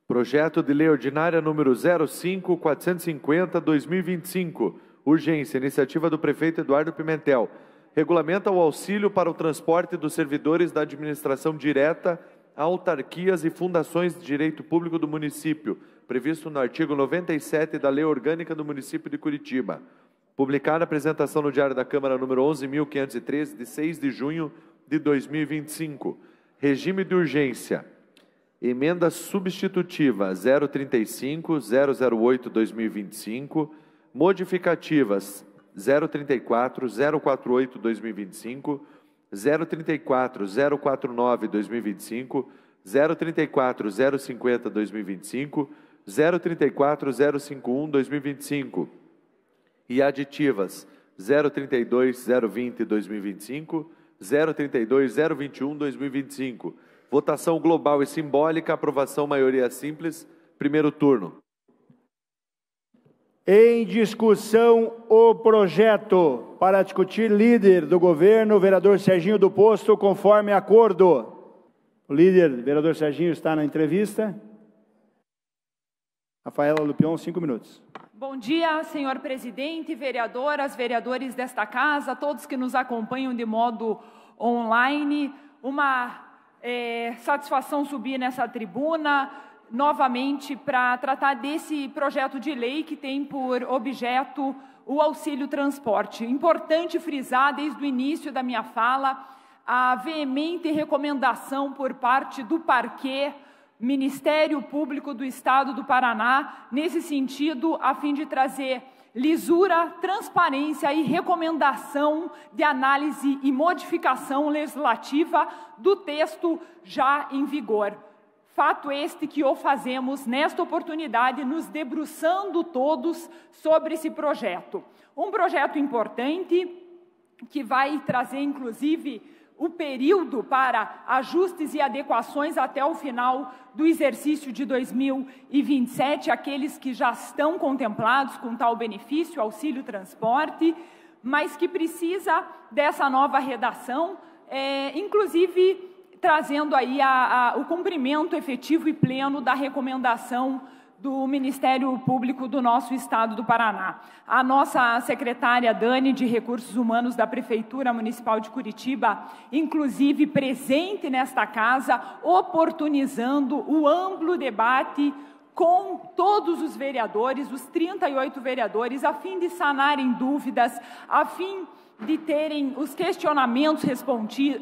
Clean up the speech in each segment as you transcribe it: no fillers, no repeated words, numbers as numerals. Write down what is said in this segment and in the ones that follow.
Projeto de Lei Ordinária número 05.450/2025. Urgência, iniciativa do prefeito Eduardo Pimentel. Regulamenta o auxílio para o transporte dos servidores da administração direta a autarquias e fundações de direito público do município, previsto no artigo 97 da Lei Orgânica do município de Curitiba. Publicada a apresentação no Diário da Câmara número 11.513, de 6 de junho de 2025. Regime de urgência. Emenda substitutiva 035, 008-2025, modificativas 034, 048-2025, 034, 049-2025, 034, 050-2025, 034, 051-2025 e aditivas 032, 020-2025, 032, 021-2025. Votação global e simbólica, aprovação maioria simples, primeiro turno. Em discussão, o projeto. Para discutir, líder do governo, vereador Serginho do Posto, conforme acordo. O líder, vereador Serginho, está na entrevista. Rafaela Lupion, 5 minutos. Bom dia, senhor presidente, vereadoras, vereadores desta casa, todos que nos acompanham de modo online. Uma satisfação subir nessa tribuna novamente para tratar desse projeto de lei que tem por objeto o auxílio transporte. Importante frisar desde o início da minha fala a veemente recomendação por parte do Parquê, Ministério Público do Estado do Paraná, nesse sentido, a fim de trazer lisura, transparência e recomendação de análise e modificação legislativa do texto já em vigor. Fato este que o fazemos nesta oportunidade, nos debruçando todos sobre esse projeto. Um projeto importante que vai trazer, inclusive, o período para ajustes e adequações até o final do exercício de 2027, aqueles que já estão contemplados com tal benefício, auxílio transporte, mas que precisa dessa nova redação, inclusive trazendo aí o cumprimento efetivo e pleno da recomendação do Ministério Público do nosso Estado do Paraná. A nossa secretária Dani, de Recursos Humanos da Prefeitura Municipal de Curitiba, inclusive presente nesta casa, oportunizando o amplo debate com todos os vereadores, os 38 vereadores, a fim de sanarem dúvidas, a fim de terem os questionamentos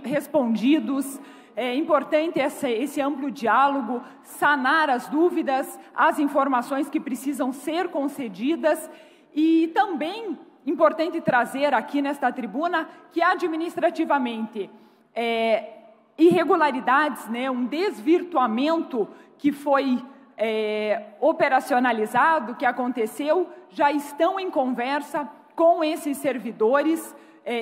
respondidos. É importante esse amplo diálogo, sanar as dúvidas, as informações que precisam ser concedidas e também importante trazer aqui nesta tribuna que administrativamente irregularidades, um desvirtuamento que foi operacionalizado, que aconteceu, já estão em conversa com esses servidores,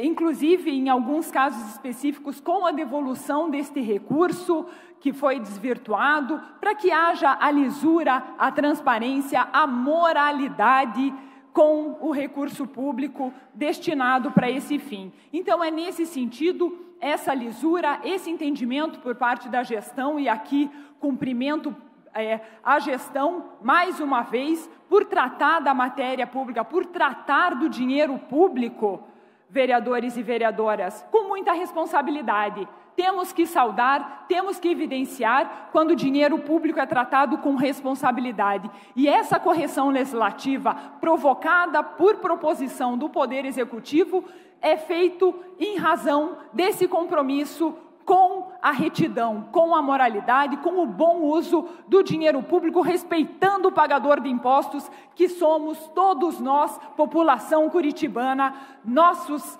inclusive, em alguns casos específicos, com a devolução deste recurso que foi desvirtuado, para que haja a lisura, a transparência, a moralidade com o recurso público destinado para esse fim. Então, é nesse sentido, essa lisura, esse entendimento por parte da gestão, e aqui cumprimento a gestão, mais uma vez, por tratar da matéria pública, por tratar do dinheiro público, vereadores e vereadoras, com muita responsabilidade. Temos que saudar, temos que evidenciar quando o dinheiro público é tratado com responsabilidade. E essa correção legislativa, provocada por proposição do Poder Executivo, é feito em razão desse compromisso com a retidão, com a moralidade, com o bom uso do dinheiro público, respeitando o pagador de impostos, que somos todos nós, população curitibana, nossos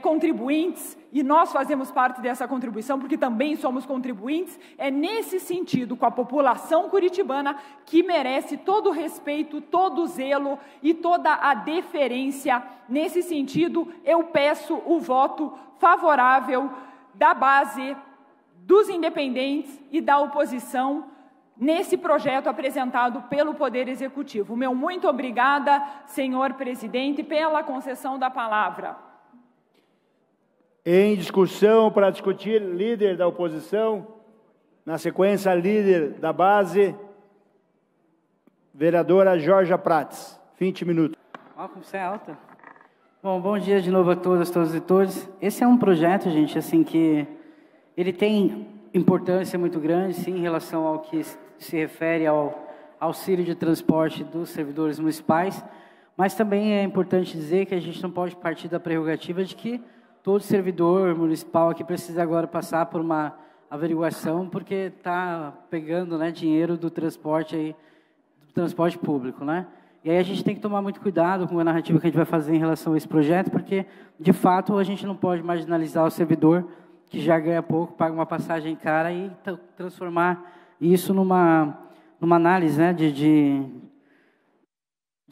contribuintes, e nós fazemos parte dessa contribuição, porque também somos contribuintes. É nesse sentido, com a população curitibana, que merece todo o respeito, todo o zelo e toda a deferência. Nesse sentido, eu peço o voto favorável da base, dos independentes e da oposição nesse projeto apresentado pelo Poder Executivo. Meu muito obrigada, senhor presidente, pela concessão da palavra. Em discussão, para discutir, líder da oposição, na sequência, líder da base, Vereadora Georgia Prates, 20 minutos. Ó, como você é alta. Bom dia de novo a todas e todos. Esse é um projeto, gente, assim, que ele tem importância muito grande, sim, em relação ao que se refere ao auxílio de transporte dos servidores municipais, mas também é importante dizer que a gente não pode partir da prerrogativa de que todo servidor municipal aqui precisa agora passar por uma averiguação, porque está pegando, né, dinheiro do transporte público, né? E aí a gente tem que tomar muito cuidado com a narrativa que a gente vai fazer em relação a esse projeto, porque, de fato, a gente não pode marginalizar o servidor que já ganha pouco, paga uma passagem cara e transformar isso numa análise, né, de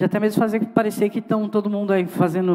até mesmo fazer parecer que estão todo mundo aí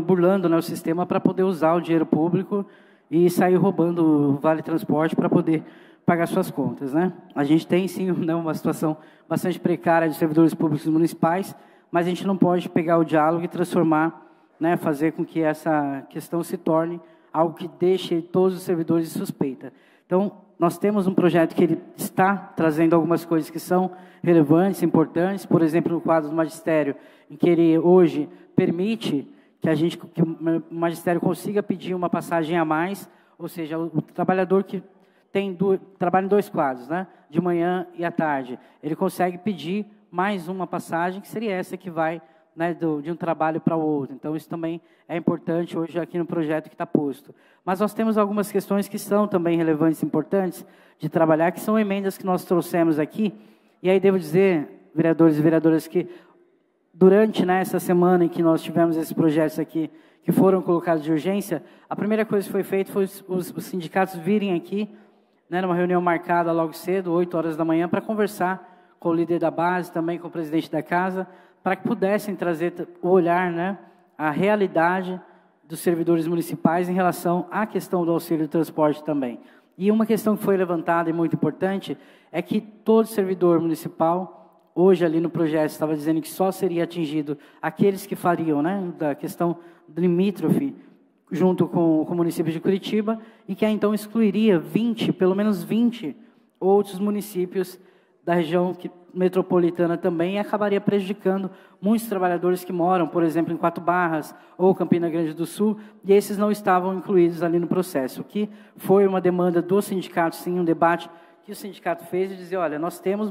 burlando, né, o sistema para poder usar o dinheiro público e sair roubando o Vale Transporte para poder pagar suas contas, né? A gente tem, sim, né, uma situação bastante precária de servidores públicos municipais, mas a gente não pode pegar o diálogo e transformar, né, fazer com que essa questão se torne algo que deixe todos os servidores de suspeita. Então, nós temos um projeto que ele está trazendo algumas coisas que são relevantes, importantes, por exemplo, no quadro do magistério, em que ele hoje permite que o magistério consiga pedir uma passagem a mais, ou seja, o trabalhador que trabalha em 2 quadros, né, de manhã e à tarde, ele consegue pedir mais uma passagem, que seria essa que vai, né, de um trabalho para o outro. Então, isso também é importante hoje aqui no projeto que está posto. Mas nós temos algumas questões que são também relevantes e importantes de trabalhar, que são emendas que nós trouxemos aqui. E aí devo dizer, vereadores e vereadoras, que durante, né, essa semana em que nós tivemos esses projetos aqui, que foram colocados de urgência, a primeira coisa que foi feita foi os sindicatos virem aqui, né, numa reunião marcada logo cedo, 8 horas da manhã, para conversar com o líder da base, também com o presidente da casa, para que pudessem trazer o olhar, né, a realidade dos servidores municipais em relação à questão do auxílio de transporte também. E uma questão que foi levantada e muito importante é que todo servidor municipal, hoje ali no projeto, estava dizendo que só seria atingido aqueles que fariam, né, da questão limítrofe, junto com o município de Curitiba, e que então excluiria pelo menos 20 outros municípios da região metropolitana também, e acabaria prejudicando muitos trabalhadores que moram, por exemplo, em 4 Barras ou Campina Grande do Sul, e esses não estavam incluídos ali no processo, que foi uma demanda do sindicato, sim, um debate que o sindicato fez, de dizer, olha, nós temos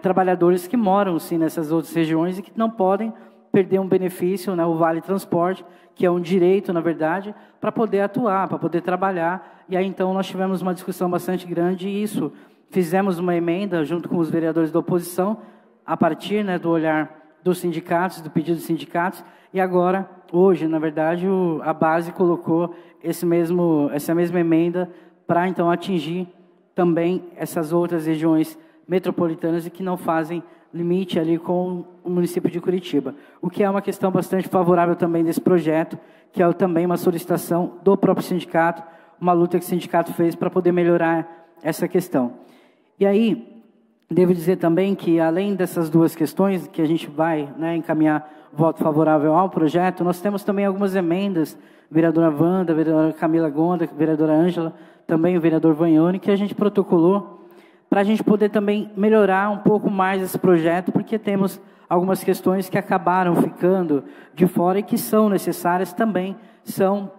trabalhadores que moram, sim, nessas outras regiões e que não podem perder um benefício, né, o Vale Transporte, que é um direito, na verdade, para poder atuar, para poder trabalhar. E aí, então, nós tivemos uma discussão bastante grande e isso, fizemos uma emenda junto com os vereadores da oposição, a partir, né, do olhar dos sindicatos, do pedido dos sindicatos, e agora, hoje, na verdade, a base colocou essa mesma emenda para, então, atingir também essas outras regiões metropolitanas e que não fazem limite ali com o município de Curitiba, o que é uma questão bastante favorável também desse projeto, que é também uma solicitação do próprio sindicato, uma luta que o sindicato fez para poder melhorar essa questão. E aí, devo dizer também que, além dessas 2 questões, que a gente vai, né, encaminhar voto favorável ao projeto, nós temos também algumas emendas, vereadora Wanda, vereadora Camila Gonda, vereadora Ângela, também o vereador Vagnoni, que a gente protocolou para a gente poder também melhorar um pouco mais esse projeto, porque temos algumas questões que acabaram ficando de fora e que são necessárias também, são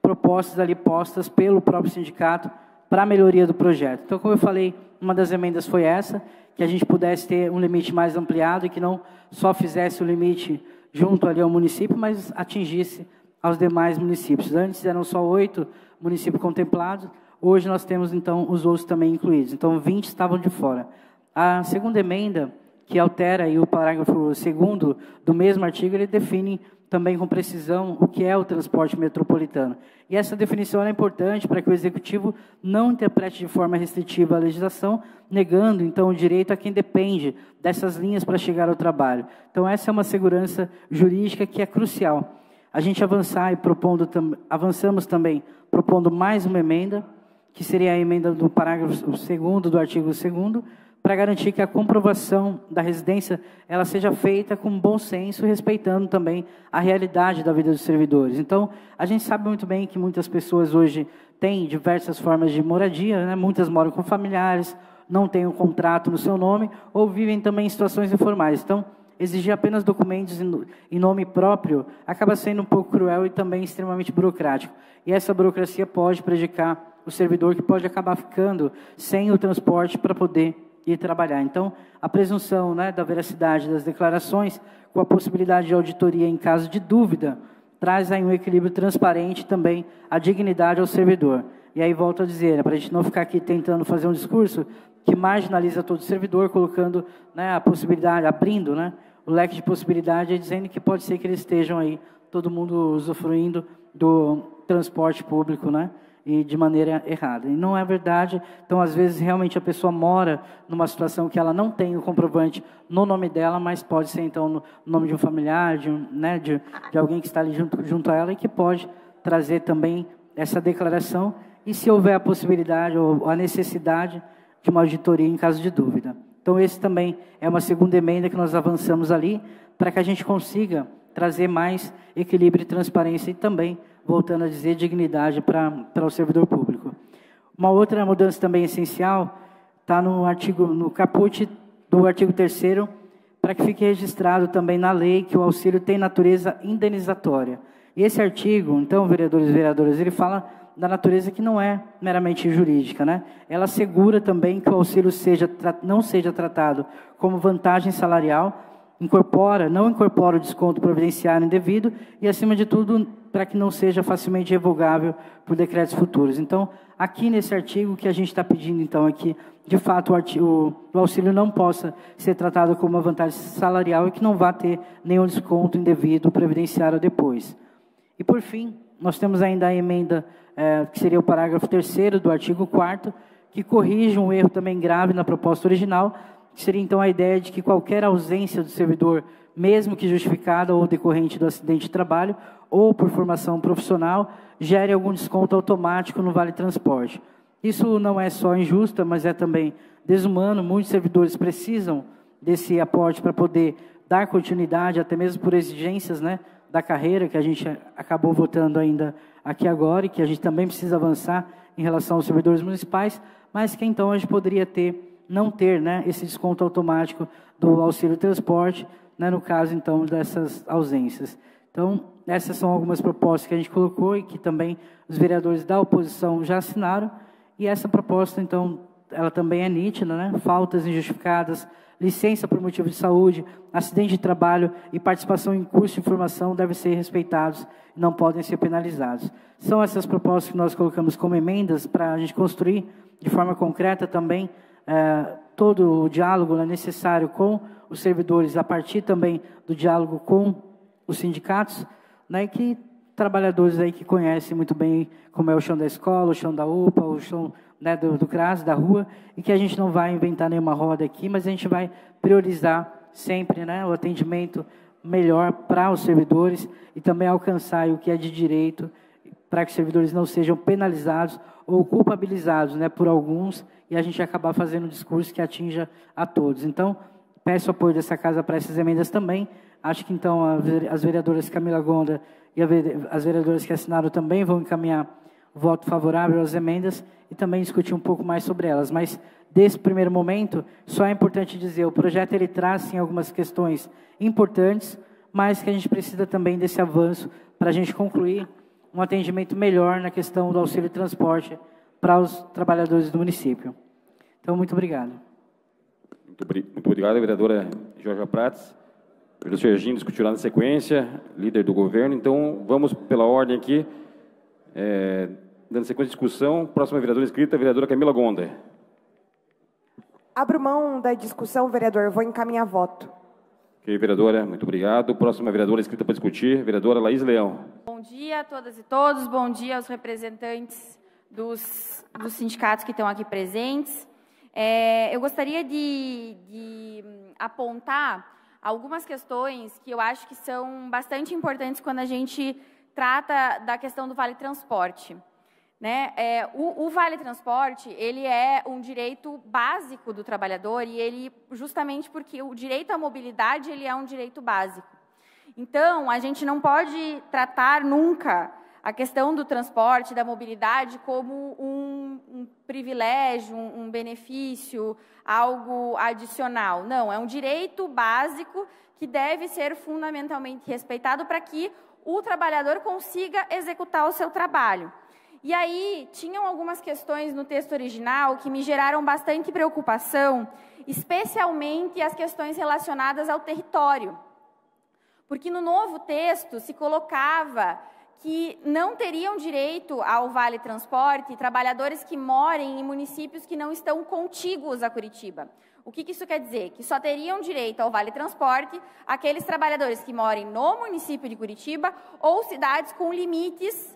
propostas ali postas pelo próprio sindicato para a melhoria do projeto. Então, como eu falei, uma das emendas foi essa, que a gente pudesse ter um limite mais ampliado e que não só fizesse o limite junto ali ao município, mas atingisse aos demais municípios. Antes eram só 8 municípios contemplados, hoje nós temos, então, os outros também incluídos. Então, 20 estavam de fora. A segunda emenda, que altera aí o parágrafo 2º do mesmo artigo, ele define também com precisão o que é o transporte metropolitano. E essa definição é importante para que o Executivo não interprete de forma restritiva a legislação, negando, então, o direito a quem depende dessas linhas para chegar ao trabalho. Então, essa é uma segurança jurídica que é crucial. A gente avançamos também propondo mais uma emenda, que seria a emenda do parágrafo 2º do artigo 2º, para garantir que a comprovação da residência ela seja feita com bom senso, respeitando também a realidade da vida dos servidores. Então, a gente sabe muito bem que muitas pessoas hoje têm diversas formas de moradia, né? Muitas moram com familiares, não têm um contrato no seu nome, ou vivem também em situações informais. Então, exigir apenas documentos em nome próprio acaba sendo um pouco cruel e também extremamente burocrático. E essa burocracia pode prejudicar o servidor, que pode acabar ficando sem o transporte para poder ir trabalhar. Então, a presunção, né, da veracidade das declarações, com a possibilidade de auditoria em caso de dúvida, traz aí um equilíbrio transparente e também a dignidade ao servidor. E aí, volto a dizer, para a gente não ficar aqui tentando fazer um discurso que marginaliza todo o servidor, colocando, né, a possibilidade, abrindo, né, o leque de possibilidade, dizendo que pode ser que eles estejam aí, todo mundo usufruindo do transporte público, né, e de maneira errada. E não é verdade. Então, às vezes, realmente a pessoa mora numa situação que ela não tem o comprovante no nome dela, mas pode ser, então, no nome de um familiar, de alguém que está ali junto a ela e que pode trazer também essa declaração e, se houver a possibilidade ou a necessidade de uma auditoria em caso de dúvida. Então, esse também é uma segunda emenda que nós avançamos ali para que a gente consiga trazer mais equilíbrio e transparência e também, voltando a dizer, dignidade para o servidor público. Uma outra mudança também essencial está no caput do artigo 3º, para que fique registrado também na lei que o auxílio tem natureza indenizatória. E esse artigo, então, vereadores e vereadoras, ele fala da natureza que não é meramente jurídica, né? Ela assegura também que o auxílio não seja tratado como vantagem salarial, não incorpora o desconto providenciário indevido e, acima de tudo, para que não seja facilmente revogável por decretos futuros. Então, aqui nesse artigo, que a gente está pedindo, então, aqui, de fato, o auxílio não possa ser tratado como uma vantagem salarial e que não vá ter nenhum desconto indevido previdenciário depois. E, por fim, nós temos ainda a emenda, que seria o parágrafo 3º do artigo 4º, que corrige um erro também grave na proposta original, que seria, então, a ideia de que qualquer ausência do servidor, mesmo que justificada ou decorrente do acidente de trabalho ou por formação profissional, gere algum desconto automático no Vale Transporte. Isso não é só injusto, mas é também desumano. Muitos servidores precisam desse aporte para poder dar continuidade, até mesmo por exigências, né, da carreira, que a gente acabou votando ainda aqui agora, e que a gente também precisa avançar em relação aos servidores municipais, mas que, então, a gente poderia não ter, né, esse desconto automático do auxílio transporte, né, no caso, então, dessas ausências. Então, essas são algumas propostas que a gente colocou e que também os vereadores da oposição já assinaram, e essa proposta, então, ela também é nítida, né? Faltas injustificadas, licença por motivo de saúde, acidente de trabalho e participação em curso de formação devem ser respeitados e não podem ser penalizados. São essas propostas que nós colocamos como emendas para a gente construir de forma concreta também todo o diálogo, né, necessário com os servidores, a partir também do diálogo com os sindicatos, né, que trabalhadores aí que conhecem muito bem como é o chão da escola, o chão da UPA, o chão, né, do CRAS, da rua, e que a gente não vai inventar nenhuma roda aqui, mas a gente vai priorizar sempre, né, o atendimento melhor para os servidores e também alcançar o que é de direito, para que os servidores não sejam penalizados ou culpabilizados, né, por alguns, e a gente acabar fazendo um discurso que atinja a todos. Então, peço apoio dessa casa para essas emendas também. Acho que, então, as vereadoras Camila Gonda e as vereadoras que assinaram também vão encaminhar voto favorável às emendas e também discutir um pouco mais sobre elas. Mas, desse primeiro momento, só é importante dizer, o projeto ele traz, sim, algumas questões importantes, mas que a gente precisa também desse avanço para a gente concluir um atendimento melhor na questão do auxílio transporte para os trabalhadores do município. Então, muito obrigado. Muito obrigado, vereadora Jorge Prates. O vereador Serginho discutirá na sequência, líder do governo. Então, vamos pela ordem aqui, dando sequência de discussão. Próxima vereadora inscrita, a vereadora Camila Gonda. Abro mão da discussão, vereador. Vou encaminhar voto. Ok, vereadora, muito obrigado. Próxima vereadora inscrita para discutir, vereadora Laís Leão. Bom dia a todas e todos. Bom dia aos representantes dos sindicatos que estão aqui presentes. Eu gostaria de apontar algumas questões que eu acho que são bastante importantes quando a gente trata da questão do Vale Transporte. Né? O Vale Transporte, ele é um direito básico do trabalhador e ele, justamente porque o direito à mobilidade, ele é um direito básico. Então, a gente não pode tratar nunca a questão do transporte, da mobilidade, como um privilégio, um benefício, algo adicional. Não, é um direito básico que deve ser fundamentalmente respeitado para que o trabalhador consiga executar o seu trabalho. E aí, tinham algumas questões no texto original que me geraram bastante preocupação, especialmente as questões relacionadas ao território. Porque no novo texto se colocava que não teriam direito ao Vale Transporte trabalhadores que morem em municípios que não estão contíguos a Curitiba. O que isso quer dizer? Que só teriam direito ao Vale Transporte aqueles trabalhadores que morem no município de Curitiba ou cidades com limites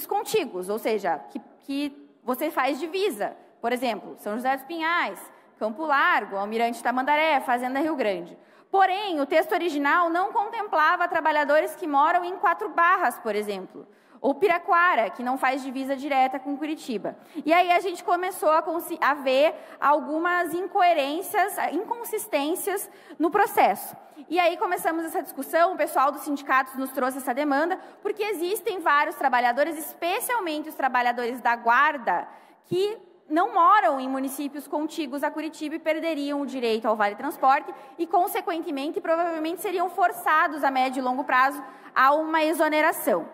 contíguos, ou seja, que você faz divisa. Por exemplo, São José dos Pinhais, Campo Largo, Almirante Tamandaré, Fazenda Rio Grande. Porém, o texto original não contemplava trabalhadores que moram em 4 Barras, por exemplo, ou Piraquara, que não faz divisa direta com Curitiba. E aí a gente começou a ver algumas incoerências, inconsistências no processo. E aí começamos essa discussão, o pessoal dos sindicatos nos trouxe essa demanda, porque existem vários trabalhadores, especialmente os trabalhadores da guarda, que não moram em municípios contíguos a Curitiba e perderiam o direito ao Vale Transporte e, consequentemente, provavelmente seriam forçados a médio e longo prazo a uma exoneração.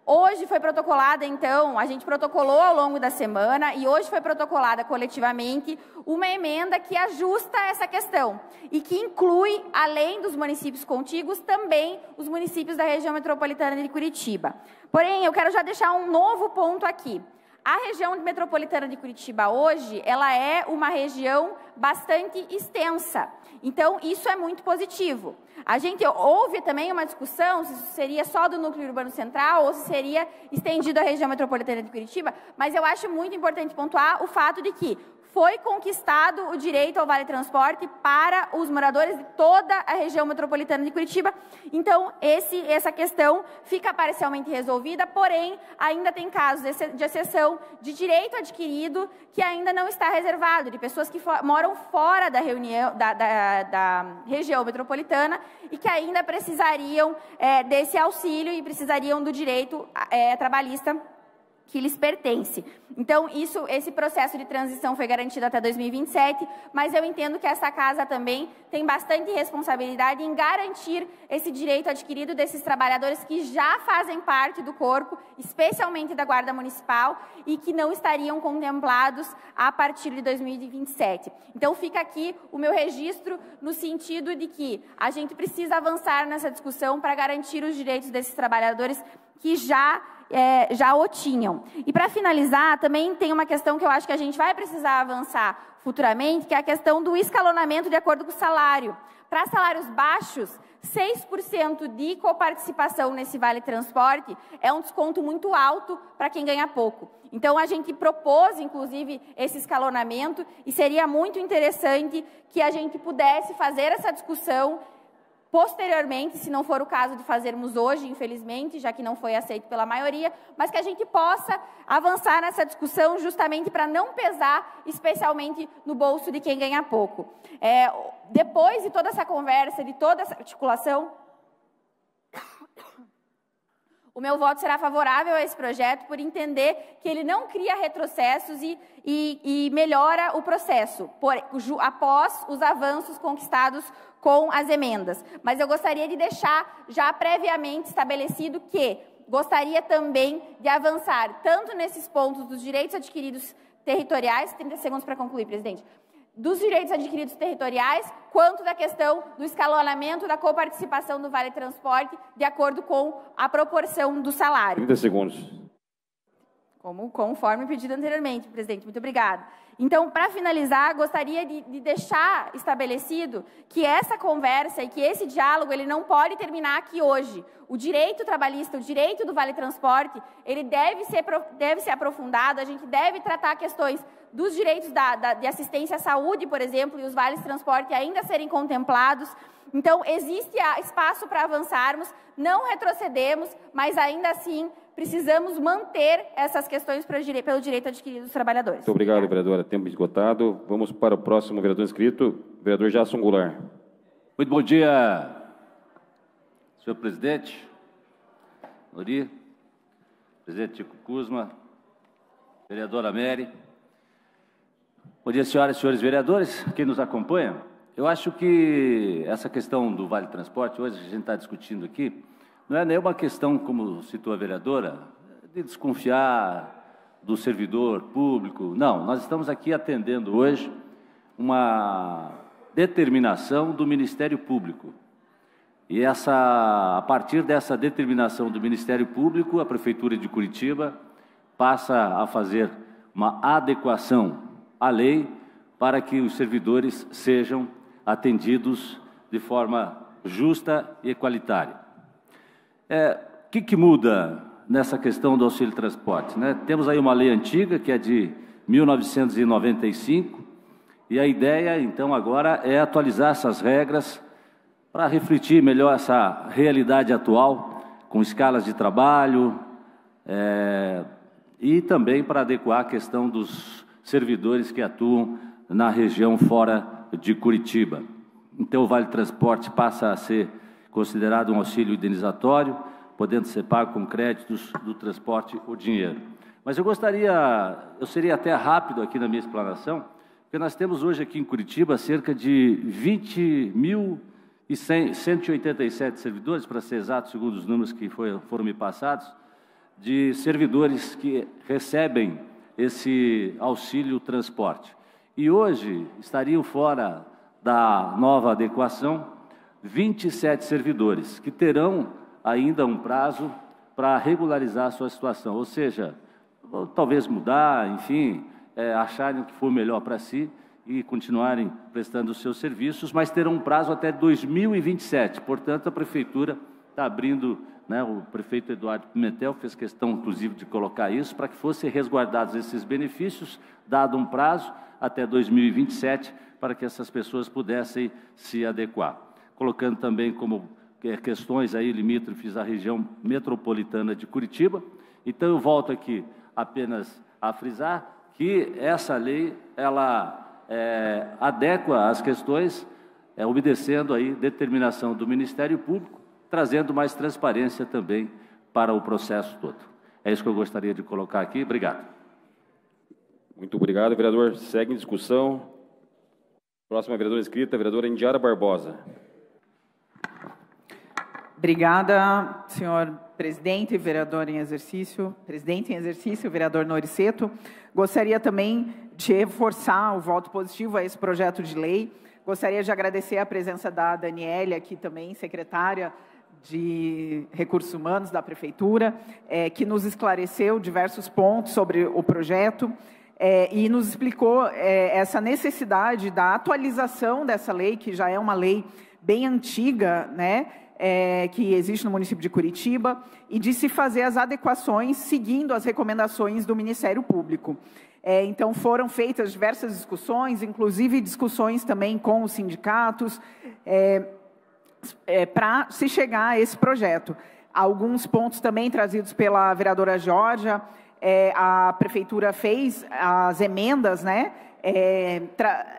Hoje foi protocolada, então, a gente protocolou ao longo da semana e hoje foi protocolada coletivamente uma emenda que ajusta essa questão e que inclui, além dos municípios contíguos, também os municípios da região metropolitana de Curitiba. Porém, eu quero já deixar um novo ponto aqui. A região metropolitana de Curitiba hoje, ela é uma região bastante extensa. Então, isso é muito positivo. Houve também uma discussão se isso seria só do núcleo urbano central ou se seria estendido à região metropolitana de Curitiba, mas eu acho muito importante pontuar o fato de que foi conquistado o direito ao Vale Transporte para os moradores de toda a região metropolitana de Curitiba. Então, essa questão fica parcialmente resolvida, porém, ainda tem casos de exceção de direito adquirido que ainda não está reservado, de pessoas que moram fora da região metropolitana e que ainda precisariam desse auxílio e precisariam do direito trabalhista que lhes pertence. Então, esse processo de transição foi garantido até 2027, mas eu entendo que essa casa também tem bastante responsabilidade em garantir esse direito adquirido desses trabalhadores que já fazem parte do corpo, especialmente da Guarda Municipal, e que não estariam contemplados a partir de 2027. Então, fica aqui o meu registro no sentido de que a gente precisa avançar nessa discussão para garantir os direitos desses trabalhadores que já o tinham. E para finalizar, também tem uma questão que eu acho que a gente vai precisar avançar futuramente, que é a questão do escalonamento de acordo com o salário. Para salários baixos, 6% de coparticipação nesse Vale Transporte é um desconto muito alto para quem ganha pouco. Então, a gente propôs, inclusive, esse escalonamento e seria muito interessante que a gente pudesse fazer essa discussão posteriormente, se não for o caso de fazermos hoje, infelizmente, já que não foi aceito pela maioria, mas que a gente possa avançar nessa discussão justamente para não pesar, especialmente no bolso de quem ganha pouco. Depois de toda essa conversa, de toda essa articulação, o meu voto será favorável a esse projeto por entender que ele não cria retrocessos e melhora o processo, após os avanços conquistados com as emendas. Mas eu gostaria de deixar já previamente estabelecido que gostaria também de avançar tanto nesses pontos dos direitos adquiridos territoriais, 30 segundos para concluir, presidente, dos direitos adquiridos territoriais, quanto da questão do escalonamento da coparticipação do Vale Transporte, de acordo com a proporção do salário. 30 segundos. Conforme pedido anteriormente, presidente. Muito obrigada. Então, para finalizar, gostaria de deixar estabelecido que essa conversa e que esse diálogo ele não pode terminar aqui hoje. O direito trabalhista, o direito do Vale Transporte, ele deve ser aprofundado, a gente deve tratar questões dos direitos de assistência à saúde, por exemplo, e os vales transporte ainda serem contemplados. Então, existe espaço para avançarmos, não retrocedemos, mas ainda assim precisamos manter essas questões pelo direito adquirido dos trabalhadores. Muito obrigado, vereadora. Tempo esgotado. Vamos para o próximo vereador inscrito, vereador Jasson Goulart. Muito bom dia, senhor presidente, Nori, presidente Tico Kuzma, vereadora Mary. Bom dia, senhoras e senhores vereadores, quem nos acompanha. Eu acho que essa questão do Vale Transporte, hoje a gente está discutindo aqui, não é nenhuma questão, como citou a vereadora, de desconfiar do servidor público. Não, nós estamos aqui atendendo hoje uma determinação do Ministério Público. E a partir dessa determinação do Ministério Público, a Prefeitura de Curitiba passa a fazer uma adequação à lei para que os servidores sejam atendidos de forma justa e equalitária. O que muda nessa questão do auxílio transporte, né? Temos aí uma lei antiga, que é de 1995, e a ideia, então, agora é atualizar essas regras para refletir melhor essa realidade atual, com escalas de trabalho, e também para adequar a questão dos servidores que atuam na região fora de Curitiba. Então, o Vale Transporte passa a ser considerado um auxílio indenizatório, podendo ser pago com créditos do transporte ou dinheiro. Mas eu seria até rápido aqui na minha explanação, porque nós temos hoje aqui em Curitiba cerca de 20.187 servidores, para ser exato, segundo os números que foram me passados, de servidores que recebem esse auxílio transporte. E hoje estariam fora da nova adequação 27 servidores, que terão ainda um prazo para regularizar a sua situação, ou seja, talvez mudar, enfim, acharem o que for melhor para si e continuarem prestando os seus serviços, mas terão um prazo até 2027. Portanto, a Prefeitura está abrindo, né, o prefeito Eduardo Pimentel fez questão, inclusive, de colocar isso, para que fossem resguardados esses benefícios, dado um prazo até 2027, para que essas pessoas pudessem se adequar. Colocando também como questões aí limítrofes à região metropolitana de Curitiba. Então, eu volto aqui apenas a frisar que essa lei, ela adequa as questões, obedecendo aí determinação do Ministério Público, trazendo mais transparência também para o processo todo. É isso que eu gostaria de colocar aqui. Obrigado. Muito obrigado, vereador. Segue em discussão. Próxima vereadora inscrita, a vereadora Indiara Barbosa. Obrigada, senhor presidente, vereador em exercício, vereador Noriceto. Gostaria também de reforçar o voto positivo a esse projeto de lei. Gostaria de agradecer a presença da Daniele aqui também, secretária de Recursos Humanos da Prefeitura, que nos esclareceu diversos pontos sobre o projeto e nos explicou essa necessidade da atualização dessa lei, que já é uma lei bem antiga, né? Que existe no município de Curitiba, e de se fazer as adequações seguindo as recomendações do Ministério Público. Então, foram feitas diversas discussões, inclusive discussões também com os sindicatos, para se chegar a esse projeto. Alguns pontos também trazidos pela vereadora Georgia, a Prefeitura fez as emendas, né?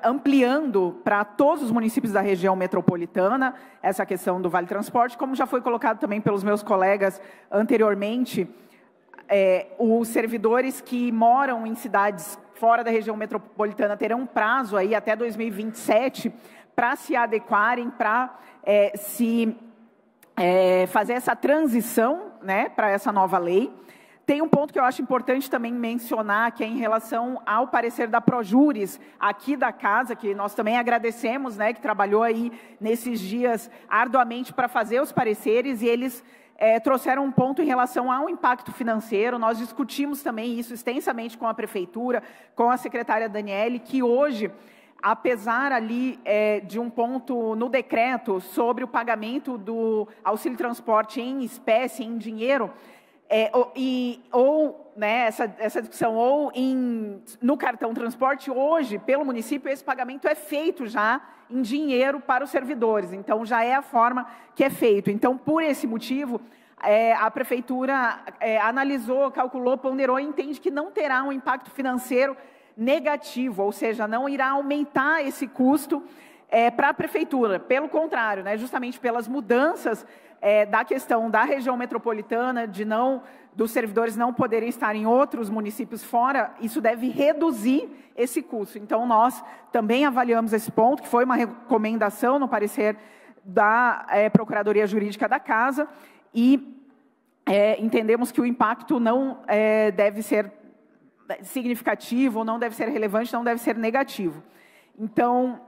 Ampliando para todos os municípios da região metropolitana essa questão do Vale Transporte, como já foi colocado também pelos meus colegas anteriormente, os servidores que moram em cidades fora da região metropolitana terão um prazo aí até 2027 para se adequarem, para fazer essa transição, né, para essa nova lei. Tem um ponto que eu acho importante também mencionar, que é em relação ao parecer da Projures, aqui da casa, que nós também agradecemos, né, que trabalhou aí nesses dias arduamente para fazer os pareceres, e eles trouxeram um ponto em relação ao impacto financeiro. Nós discutimos também isso extensamente com a Prefeitura, com a secretária Daniele, que hoje, apesar ali de um ponto no decreto sobre o pagamento do auxílio transporte em espécie, em dinheiro, né, essa discussão, ou no cartão transporte, hoje, pelo município, esse pagamento é feito já em dinheiro para os servidores. Então, já é a forma que é feito. Então, por esse motivo, a Prefeitura analisou, calculou, ponderou e entende que não terá um impacto financeiro negativo, ou seja, não irá aumentar esse custo para a Prefeitura. Pelo contrário, né, justamente pelas mudanças da questão da região metropolitana, dos servidores não poderem estar em outros municípios fora, isso deve reduzir esse custo. Então, nós também avaliamos esse ponto, que foi uma recomendação no parecer da Procuradoria Jurídica da Casa, e entendemos que o impacto não deve ser significativo, não deve ser relevante, não deve ser negativo. Então,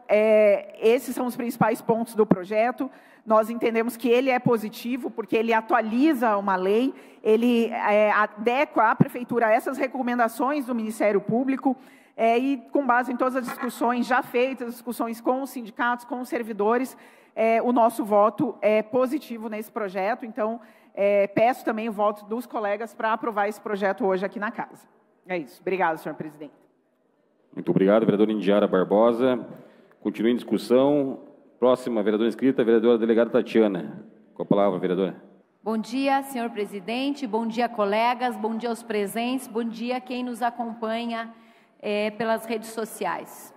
esses são os principais pontos do projeto. Nós entendemos que ele é positivo, porque ele atualiza uma lei, ele adequa a Prefeitura a essas recomendações do Ministério Público, e com base em todas as discussões já feitas, discussões com os sindicatos, com os servidores, o nosso voto é positivo nesse projeto. Então, peço também o voto dos colegas para aprovar esse projeto hoje aqui na Casa. É isso. Obrigado, senhor presidente. Muito obrigado, vereadora Indiara Barbosa. Continue em discussão. Próxima vereadora inscrita, a vereadora delegada Tatiana. Com a palavra, vereadora. Bom dia, senhor presidente. Bom dia, colegas. Bom dia aos presentes. Bom dia quem nos acompanha pelas redes sociais.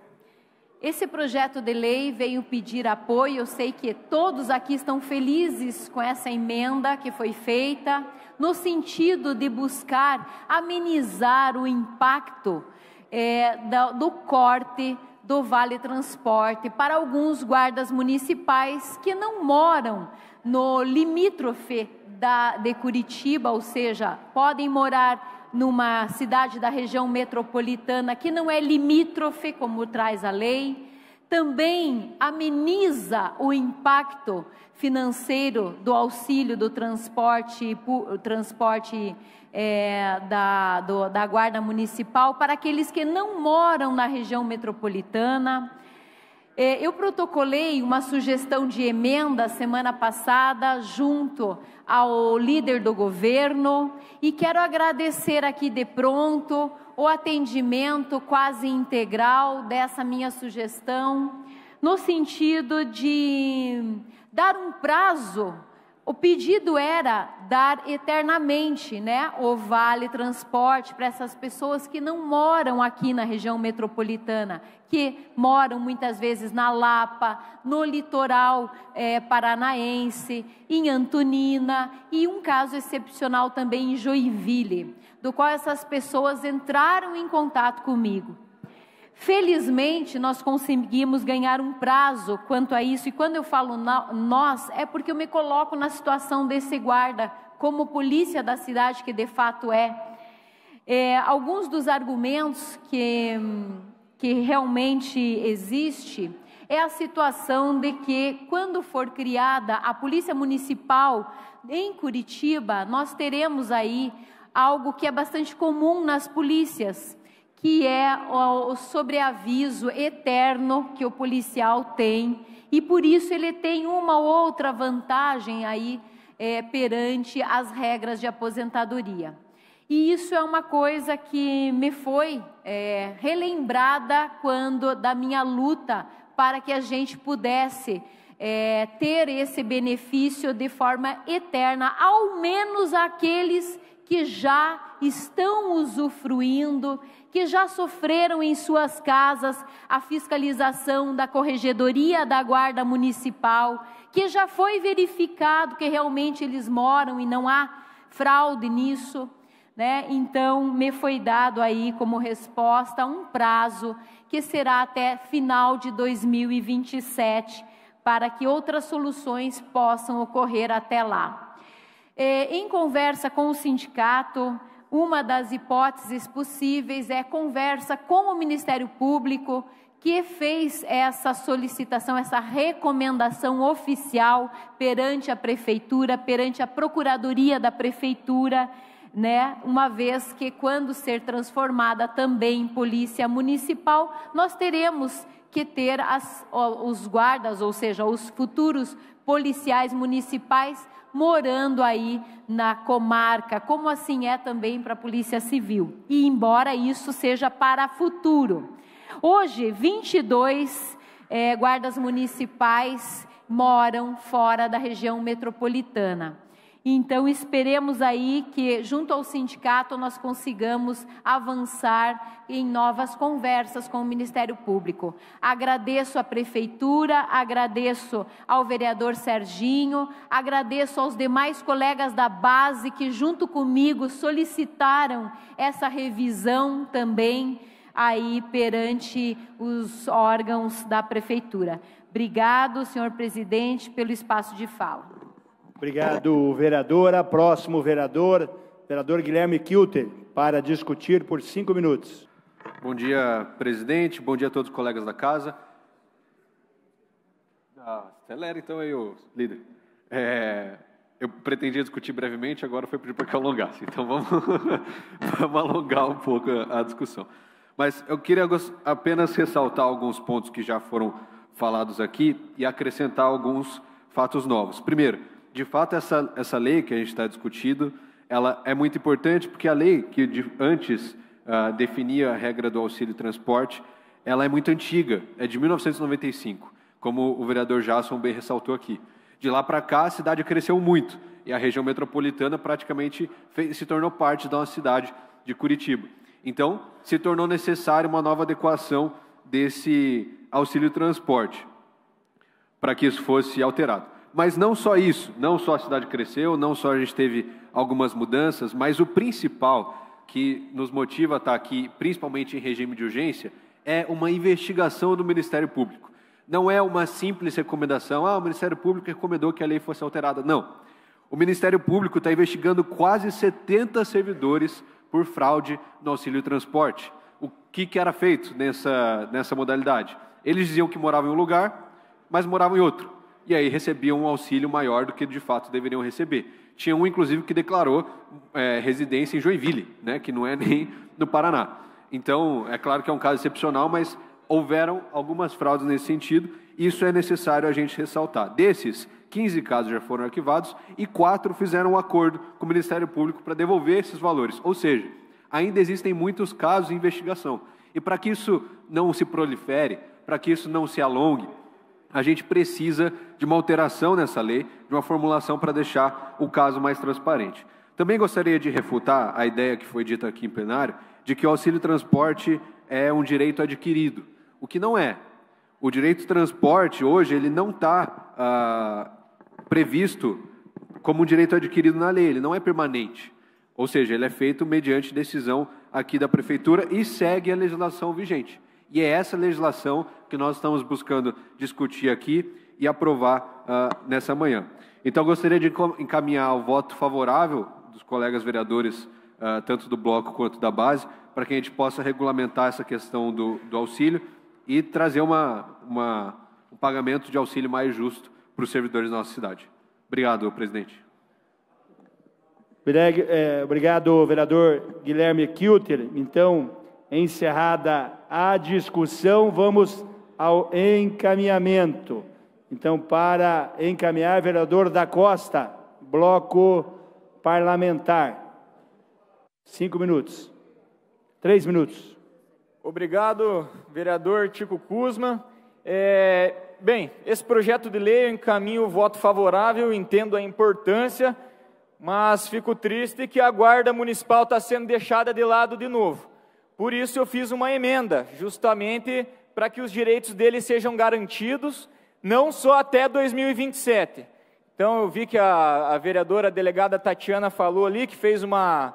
Esse projeto de lei veio pedir apoio. Eu sei que todos aqui estão felizes com essa emenda que foi feita, no sentido de buscar amenizar o impacto do corte do Vale Transporte para alguns guardas municipais que não moram no limítrofe de Curitiba, ou seja, podem morar numa cidade da região metropolitana que não é limítrofe, como traz a lei. Também ameniza o impacto financeiro do auxílio do transporte da Guarda Municipal para aqueles que não moram na região metropolitana. Eu protocolei uma sugestão de emenda semana passada junto ao líder do governo e quero agradecer aqui de pronto o atendimento quase integral dessa minha sugestão, no sentido de dar um prazo. O pedido era dar eternamente, o Vale Transporte para essas pessoas que não moram aqui na região metropolitana, que moram muitas vezes na Lapa, no litoral paranaense, em Antonina e um caso excepcional também em Joinville, do qual essas pessoas entraram em contato comigo. Felizmente, nós conseguimos ganhar um prazo quanto a isso, e quando eu falo nós, é porque eu me coloco na situação desse guarda, como polícia da cidade que de fato alguns dos argumentos que realmente existe é a situação de que, quando for criada a Polícia Municipal em Curitiba, nós teremos aí algo que é bastante comum nas polícias, que é o sobreaviso eterno que o policial tem, e por isso ele tem uma outra vantagem aí perante as regras de aposentadoria. E isso é uma coisa que me foi relembrada da minha luta para que a gente pudesse ter esse benefício de forma eterna, ao menos aqueles que já estão usufruindo, que já sofreram em suas casas a fiscalização da Corregedoria da Guarda Municipal, que já foi verificado que realmente eles moram e não há fraude nisso, Então, me foi dado aí como resposta um prazo que será até final de 2027, para que outras soluções possam ocorrer até lá. Em conversa com o sindicato, uma das hipóteses possíveis é conversa com o Ministério Público, que fez essa solicitação, essa recomendação oficial perante a Prefeitura, perante a Procuradoria da Prefeitura, uma vez que, quando ser transformada também em Polícia Municipal, nós teremos que ter os guardas, ou seja, os futuros policiais municipais, morando aí na comarca, como assim é também para a Polícia Civil, e embora isso seja para futuro. Hoje, 22 guardas municipais moram fora da região metropolitana, Então, esperemos aí que, junto ao sindicato, nós consigamos avançar em novas conversas com o Ministério Público. Agradeço à Prefeitura, agradeço ao vereador Serginho, agradeço aos demais colegas da base que, junto comigo, solicitaram essa revisão também aí perante os órgãos da Prefeitura. Obrigado, senhor presidente, pelo espaço de fala. Obrigado, vereadora. Próximo vereador Guilherme Kilter, para discutir por 5 minutos. Bom dia, presidente. Bom dia a todos os colegas da casa. Acelera então aí, líder. Eu pretendia discutir brevemente, agora foi pedir para que eu alongasse. Então vamos alongar um pouco a discussão. Mas eu queria apenas ressaltar alguns pontos que já foram falados aqui e acrescentar alguns fatos novos. Primeiro, de fato, essa lei que a gente está discutindo, ela é muito importante porque a lei que antes definia a regra do auxílio transporte, ela é muito antiga, é de 1995, como o vereador Jasson bem ressaltou aqui. De lá para cá, a cidade cresceu muito e a região metropolitana praticamente se tornou parte da nossa cidade de Curitiba. Então, se tornou necessária uma nova adequação desse auxílio transporte para que isso fosse alterado. Mas não só isso, não só a cidade cresceu, não só a gente teve algumas mudanças, mas o principal que nos motiva a estar aqui, principalmente em regime de urgência, é uma investigação do Ministério Público. Não é uma simples recomendação, o Ministério Público recomendou que a lei fosse alterada. Não. O Ministério Público está investigando quase 70 servidores por fraude no auxílio transporte. O que era feito nessa modalidade? Eles diziam que moravam em um lugar, mas moravam em outro. E aí recebiam um auxílio maior do que de fato deveriam receber. Tinha um, inclusive, que declarou residência em Joinville, né, que não é nem no Paraná. Então, é claro que é um caso excepcional, mas houveram algumas fraudes nesse sentido, e isso é necessário a gente ressaltar. Desses, 15 casos já foram arquivados e 4 fizeram um acordo com o Ministério Público para devolver esses valores. Ou seja, ainda existem muitos casos em investigação. E para que isso não se prolifere, para que isso não se alongue, a gente precisa de uma alteração nessa lei, de uma formulação para deixar o caso mais transparente. Também gostaria de refutar a ideia que foi dita aqui em plenário, de que o auxílio transporte é um direito adquirido, o que não é. O direito de transporte, hoje, ele não está previsto como um direito adquirido na lei, ele não é permanente. Ou seja, ele é feito mediante decisão aqui da Prefeitura e segue a legislação vigente. E é essa legislação que nós estamos buscando discutir aqui e aprovar nessa manhã. Então, gostaria de encaminhar o voto favorável dos colegas vereadores, tanto do bloco quanto da base, para que a gente possa regulamentar essa questão do auxílio e trazer um pagamento de auxílio mais justo para os servidores da nossa cidade. Obrigado, presidente. Obrigado, vereador Guilherme Kilter. Então, encerrada a discussão, vamos ao encaminhamento. Então, para encaminhar, vereador da Costa, bloco parlamentar. 5 minutos. 3 minutos. Obrigado, vereador Tico Kuzma. Bem, esse projeto de lei eu encaminho o voto favorável, entendo a importância, mas fico triste que a Guarda Municipal está sendo deixada de lado de novo. Por isso eu fiz uma emenda, justamente para que os direitos deles sejam garantidos, não só até 2027. Então eu vi que a vereadora delegada Tatiana falou ali, que fez uma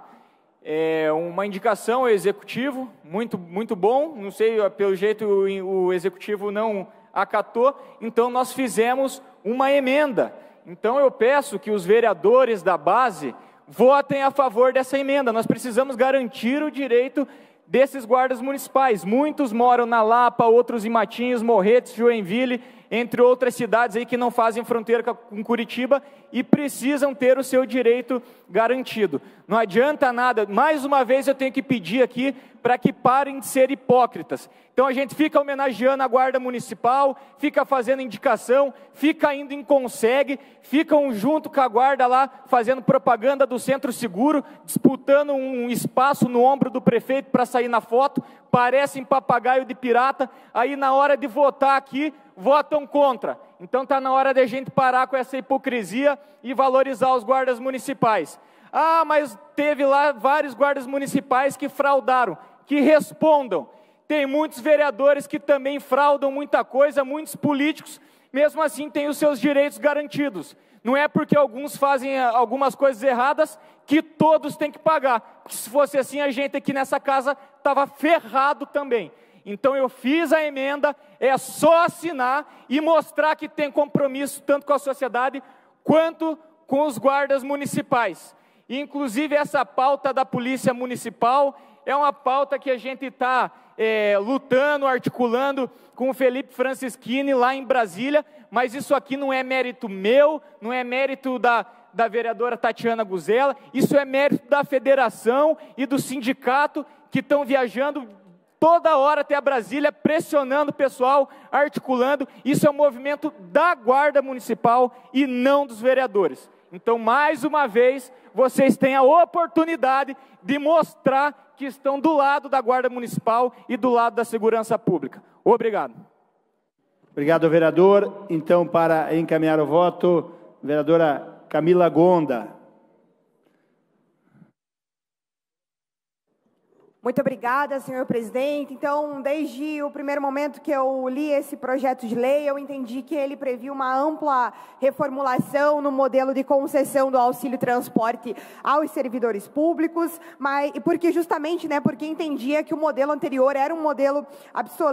indicação ao Executivo, muito bom, não sei, pelo jeito o Executivo não acatou, então nós fizemos uma emenda. Então eu peço que os vereadores da base votem a favor dessa emenda, nós precisamos garantir o direito desses guardas municipais. Muitos moram na Lapa, outros em Matinhos, Morretes, Joinville, entre outras cidades aí que não fazem fronteira com Curitiba e precisam ter o seu direito garantido. Não adianta nada, mais uma vez eu tenho que pedir aqui para que parem de ser hipócritas. Então a gente fica homenageando a Guarda Municipal, fica fazendo indicação, fica indo em Conseg, ficam junto com a Guarda lá fazendo propaganda do Centro Seguro, disputando um espaço no ombro do prefeito para sair na foto, parecem papagaio de pirata, aí na hora de votar aqui, votam contra. Então está na hora de a gente parar com essa hipocrisia e valorizar os guardas municipais. Ah, mas teve lá vários guardas municipais que fraudaram. Que respondam. Tem muitos vereadores que também fraudam muita coisa, muitos políticos, mesmo assim têm os seus direitos garantidos. Não é porque alguns fazem algumas coisas erradas que todos têm que pagar. Porque se fosse assim, a gente aqui nessa casa estava ferrado também. Então eu fiz a emenda, é só assinar e mostrar que tem compromisso tanto com a sociedade quanto com os guardas municipais. E, inclusive, essa pauta da Polícia Municipal é uma pauta que a gente está lutando, articulando com o Felipe Francischini lá em Brasília, mas isso aqui não é mérito meu, não é mérito da vereadora Tatiana Guzella, isso é mérito da federação e do sindicato que estão viajando toda hora até a Brasília, pressionando o pessoal, articulando. Isso é um movimento da Guarda Municipal e não dos vereadores. Então, mais uma vez, vocês têm a oportunidade de mostrar que estão do lado da Guarda Municipal e do lado da segurança pública. Obrigado. Obrigado, vereador. Então, para encaminhar o voto, vereadora Camila Gonda. Muito obrigada, senhor presidente. Então, desde o primeiro momento que eu li esse projeto de lei, eu entendi que ele previa uma ampla reformulação no modelo de concessão do auxílio transporte aos servidores públicos, porque justamente, porque entendia que o modelo anterior era um modelo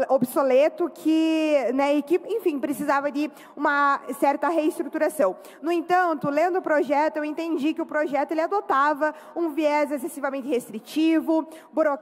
obsoleto e que, enfim, precisava de uma certa reestruturação. No entanto, lendo o projeto, eu entendi que o projeto ele adotava um viés excessivamente restritivo, burocrático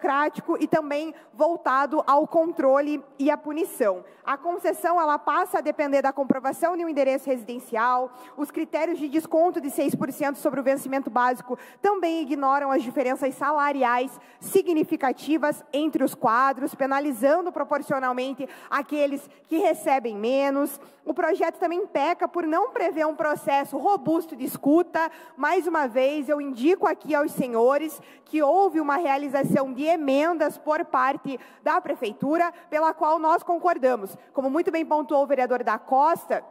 e também voltado ao controle e à punição. A concessão ela passa a depender da comprovação de um endereço residencial, os critérios de desconto de 6% sobre o vencimento básico também ignoram as diferenças salariais significativas entre os quadros, penalizando proporcionalmente aqueles que recebem menos. O projeto também peca por não prever um processo robusto de escuta. Mais uma vez, eu indico aqui aos senhores que houve uma realização de emendas por parte da Prefeitura, pela qual nós concordamos. Como muito bem pontuou o vereador da Costa,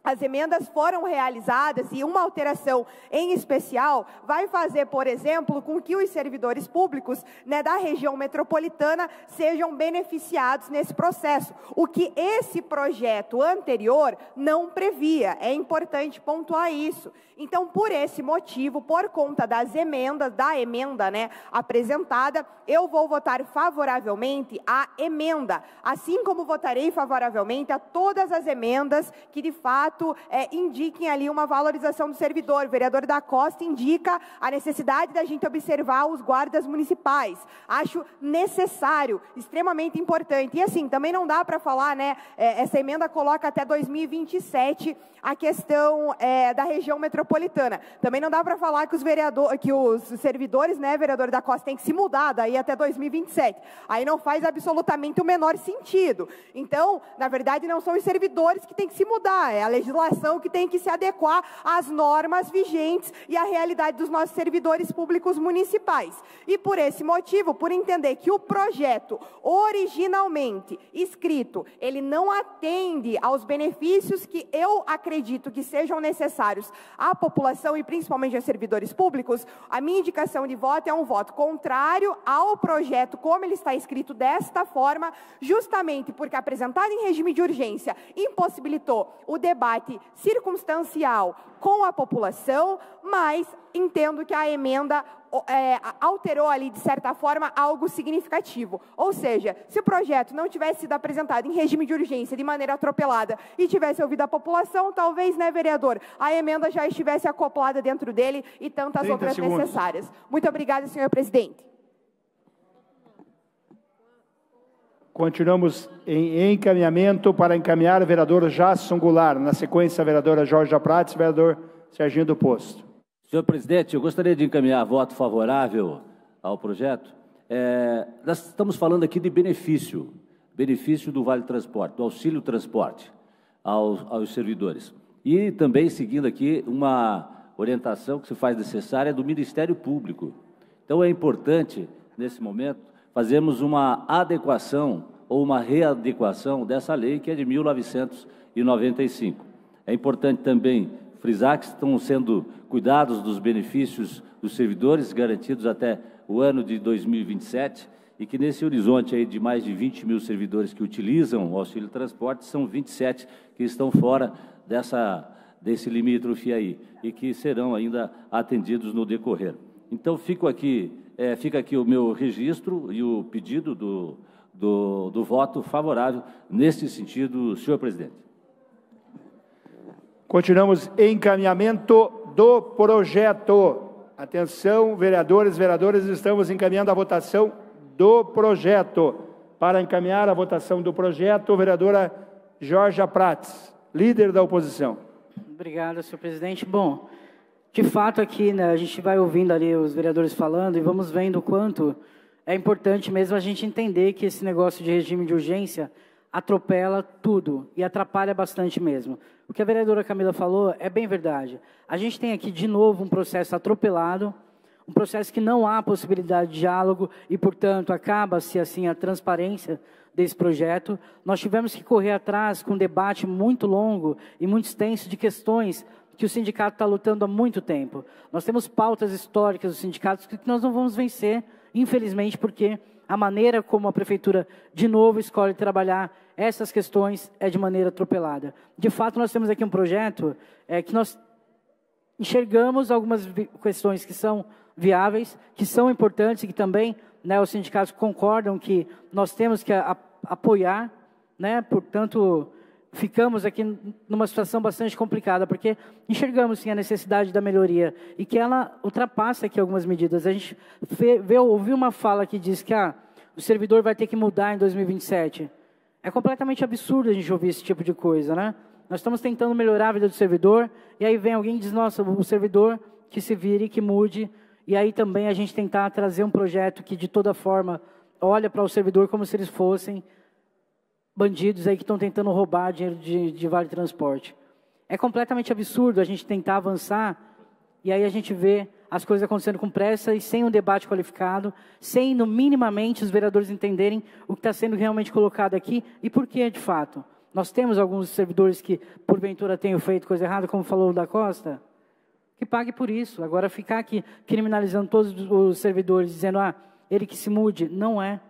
as emendas foram realizadas e uma alteração em especial vai fazer, por exemplo, com que os servidores públicos da região metropolitana sejam beneficiados nesse processo, o que esse projeto anterior não previa. É importante pontuar isso. Então, por esse motivo, por conta das emendas, da emenda apresentada, eu vou votar favoravelmente à emenda, assim como votarei favoravelmente a todas as emendas que, de fato, indiquem ali uma valorização do servidor. O vereador da Costa indica a necessidade da gente observar os guardas municipais. Acho necessário, extremamente importante. E assim, também não dá para falar, essa emenda coloca até 2027 a questão da região metropolitana. Também não dá para falar que os servidores, vereador da Costa, tem que se mudar daí até 2027. Aí não faz absolutamente o menor sentido. Então, na verdade, não são os servidores que têm que se mudar, é a legislação que tem que se adequar às normas vigentes e à realidade dos nossos servidores públicos municipais. E por esse motivo, por entender que o projeto originalmente escrito, ele não atende aos benefícios que eu acredito que sejam necessários à população e principalmente aos servidores públicos, a minha indicação de voto é um voto contrário ao projeto como ele está escrito desta forma, justamente porque apresentado em regime de urgência impossibilitou o debate circunstancial com a população, mas entendo que a emenda alterou ali, de certa forma, algo significativo. Ou seja, se o projeto não tivesse sido apresentado em regime de urgência, de maneira atropelada, e tivesse ouvido a população, talvez, vereador, a emenda já estivesse acoplada dentro dele e tantas outras necessárias. Muito obrigada, senhor presidente. Continuamos em encaminhamento para encaminhar o vereador Jasson Goulart. Na sequência, a vereadora Jorge Prates, vereador Serginho do Posto. Senhor presidente, eu gostaria de encaminhar voto favorável ao projeto. Nós estamos falando aqui de benefício do Vale Transporte, do auxílio transporte aos servidores. E também seguindo aqui uma orientação que se faz necessária do Ministério Público. Então é importante, nesse momento, fazermos uma adequação ou uma readequação dessa lei que é de 1995. É importante também frisar que estão sendo cuidados dos benefícios dos servidores garantidos até o ano de 2027 e que nesse horizonte aí de mais de 20 mil servidores que utilizam o auxílio transporte, são 27 que estão fora desse limítrofe aí e que serão ainda atendidos no decorrer. Então, fica aqui o meu registro e o pedido do voto favorável nesse sentido, senhor presidente. Continuamos em encaminhamento do projeto. Atenção, vereadores, vereadoras, estamos encaminhando a votação do projeto. Para encaminhar a votação do projeto, vereadora Jorja Prats, líder da oposição. Obrigado, senhor presidente. Bom, de fato aqui, né, a gente vai ouvindo ali os vereadores falando e vamos vendo o quanto é importante mesmo a gente entender que esse negócio de regime de urgência atropela tudo e atrapalha bastante mesmo. O que a vereadora Camila falou é bem verdade. A gente tem aqui, de novo, um processo atropelado, um processo que não há possibilidade de diálogo e, portanto, acaba-se, assim, a transparência desse projeto. Nós tivemos que correr atrás com um debate muito longo e muito extenso de questões que o sindicato está lutando há muito tempo. Nós temos pautas históricas dos sindicatos que nós não vamos vencer, infelizmente, porque a maneira como a prefeitura, de novo, escolhe trabalhar essas questões é de maneira atropelada. De fato, nós temos aqui um projeto que nós enxergamos algumas questões que são viáveis, que são importantes e que também, né, os sindicatos concordam que nós temos que apoiar, né, portanto, ficamos aqui numa situação bastante complicada, porque enxergamos sim a necessidade da melhoria e que ela ultrapassa aqui algumas medidas. A gente ouviu uma fala que diz que o servidor vai ter que mudar em 2027. É completamente absurdo a gente ouvir esse tipo de coisa, né? Nós estamos tentando melhorar a vida do servidor e aí vem alguém e diz, nossa, o servidor que se vire, que mude. E aí também a gente tentar trazer um projeto que, de toda forma, olha para o servidor como se eles fossem bandidos aí que estão tentando roubar dinheiro de Vale Transporte. É completamente absurdo a gente tentar avançar e aí a gente vê as coisas acontecendo com pressa e sem um debate qualificado, sem, no minimamente, os vereadores entenderem o que está sendo realmente colocado aqui e por que, de fato. Nós temos alguns servidores que, porventura, tenham feito coisa errada, como falou o da Costa, que pague por isso. Agora, ficar aqui criminalizando todos os servidores, dizendo, ele que se mude, não é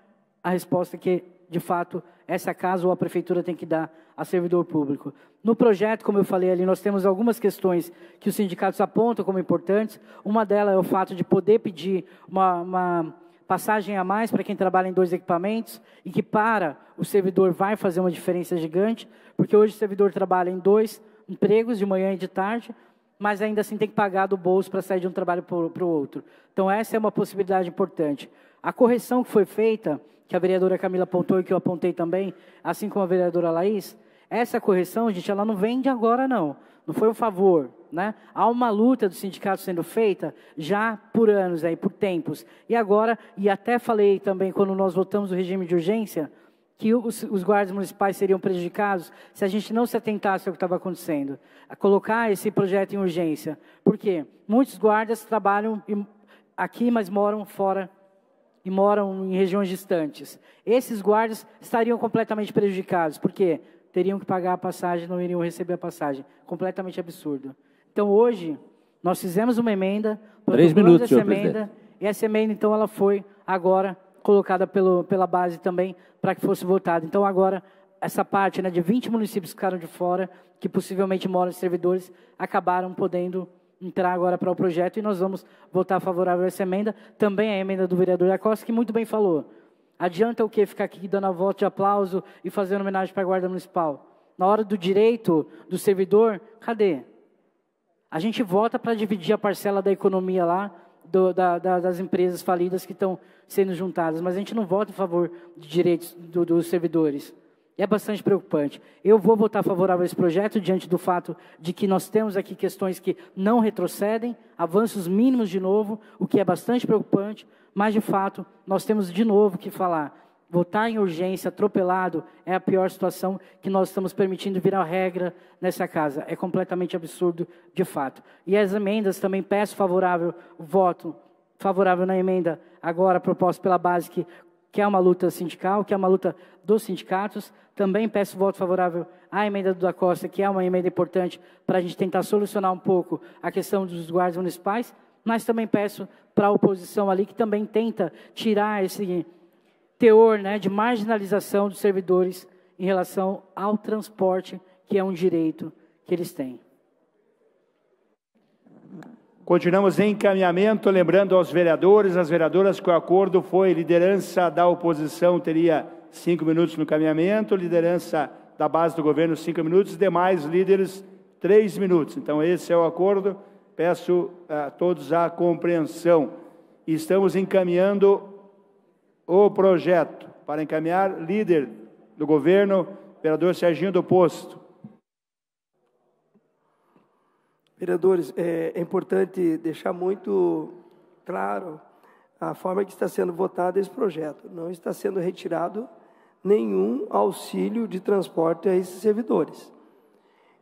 a resposta que, de fato, essa casa ou a prefeitura tem que dar a servidor público. No projeto, como eu falei ali, nós temos algumas questões que os sindicatos apontam como importantes. Uma delas é o fato de poder pedir uma passagem a mais para quem trabalha em 2 equipamentos e que para o servidor vai fazer uma diferença gigante, porque hoje o servidor trabalha em 2 empregos, de manhã e de tarde, mas ainda assim tem que pagar do bolso para sair de um trabalho para o outro. Então, essa é uma possibilidade importante. A correção que foi feita, que a vereadora Camila apontou e que eu apontei também, assim como a vereadora Laís, essa correção, gente, ela não vem de agora, não. Não foi um favor, né? Há uma luta do sindicato sendo feita já por anos, aí, por tempos. E agora, e até falei também, quando nós votamos o regime de urgência, que os guardas municipais seriam prejudicados se a gente não se atentasse ao que estava acontecendo. A colocar esse projeto em urgência. Por quê? Muitos guardas trabalham aqui, mas moram fora e moram em regiões distantes. Esses guardas estariam completamente prejudicados. Por quê? Teriam que pagar a passagem, não iriam receber a passagem. Completamente absurdo. Então, hoje, nós fizemos uma emenda, 3 minutos, senhor presidente. E essa emenda, então, ela foi agora colocada pela base também para que fosse votada. Então, agora, essa parte, né, de 20 municípios que ficaram de fora, que possivelmente moram em servidores, acabaram podendo entrar agora para o projeto e nós vamos votar favorável a essa emenda. Também a emenda do vereador Acosta, que muito bem falou. Adianta o quê? Ficar aqui dando a voto de aplauso e fazendo homenagem para a Guarda Municipal. Na hora do direito do servidor, cadê? A gente vota para dividir a parcela da economia lá, das empresas falidas que estão sendo juntadas, mas a gente não vota em favor de direitos dos servidores. É bastante preocupante. Eu vou votar favorável a esse projeto, diante do fato de que nós temos aqui questões que não retrocedem, avanços mínimos de novo, o que é bastante preocupante, mas, de fato, nós temos de novo que falar. Votar em urgência, atropelado, é a pior situação que nós estamos permitindo virar regra nessa casa. É completamente absurdo, de fato. E as emendas, também peço voto favorável na emenda agora proposta pela base, que que é uma luta sindical, que é uma luta dos sindicatos. Também peço voto favorável à emenda do Da Costa, que é uma emenda importante para a gente tentar solucionar um pouco a questão dos guardas municipais, mas também peço para a oposição ali, que também tenta tirar esse teor, né, de marginalização dos servidores em relação ao transporte, que é um direito que eles têm. Continuamos em encaminhamento, lembrando aos vereadores, às vereadoras, que o acordo foi liderança da oposição teria 5 minutos no encaminhamento, liderança da base do governo 5 minutos, demais líderes 3 minutos. Então esse é o acordo, peço a todos a compreensão. Estamos encaminhando o projeto para encaminhar, líder do governo, vereador Serginho do Posto. Vereadores, é importante deixar muito claro a forma que está sendo votado esse projeto. Não está sendo retirado nenhum auxílio de transporte a esses servidores.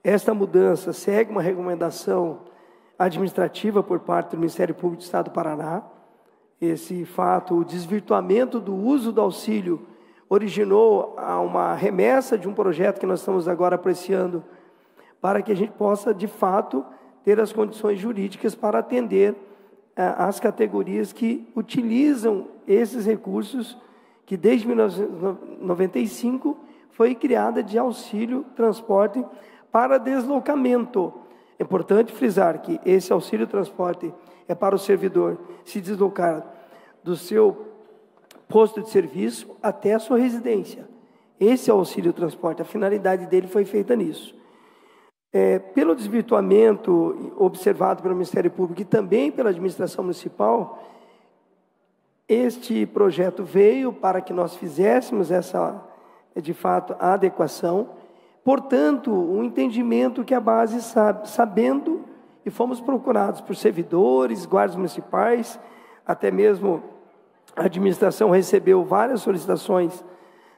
Esta mudança segue uma recomendação administrativa por parte do Ministério Público do Estado do Paraná. Esse fato, o desvirtuamento do uso do auxílio, originou uma remessa de um projeto que nós estamos agora apreciando para que a gente possa, de fato, ter as condições jurídicas para atender as categorias que utilizam esses recursos, que desde 1995 foi criada de auxílio transporte para deslocamento. É importante frisar que esse auxílio transporte é para o servidor se deslocar do seu posto de serviço até a sua residência. Esse é o auxílio transporte, a finalidade dele foi feita nisso. Pelo desvirtuamento observado pelo Ministério Público e também pela administração municipal, este projeto veio para que nós fizéssemos essa, de fato, a adequação. Portanto, um entendimento que a base sabe, sabendo, e fomos procurados por servidores, guardas municipais, até mesmo a administração recebeu várias solicitações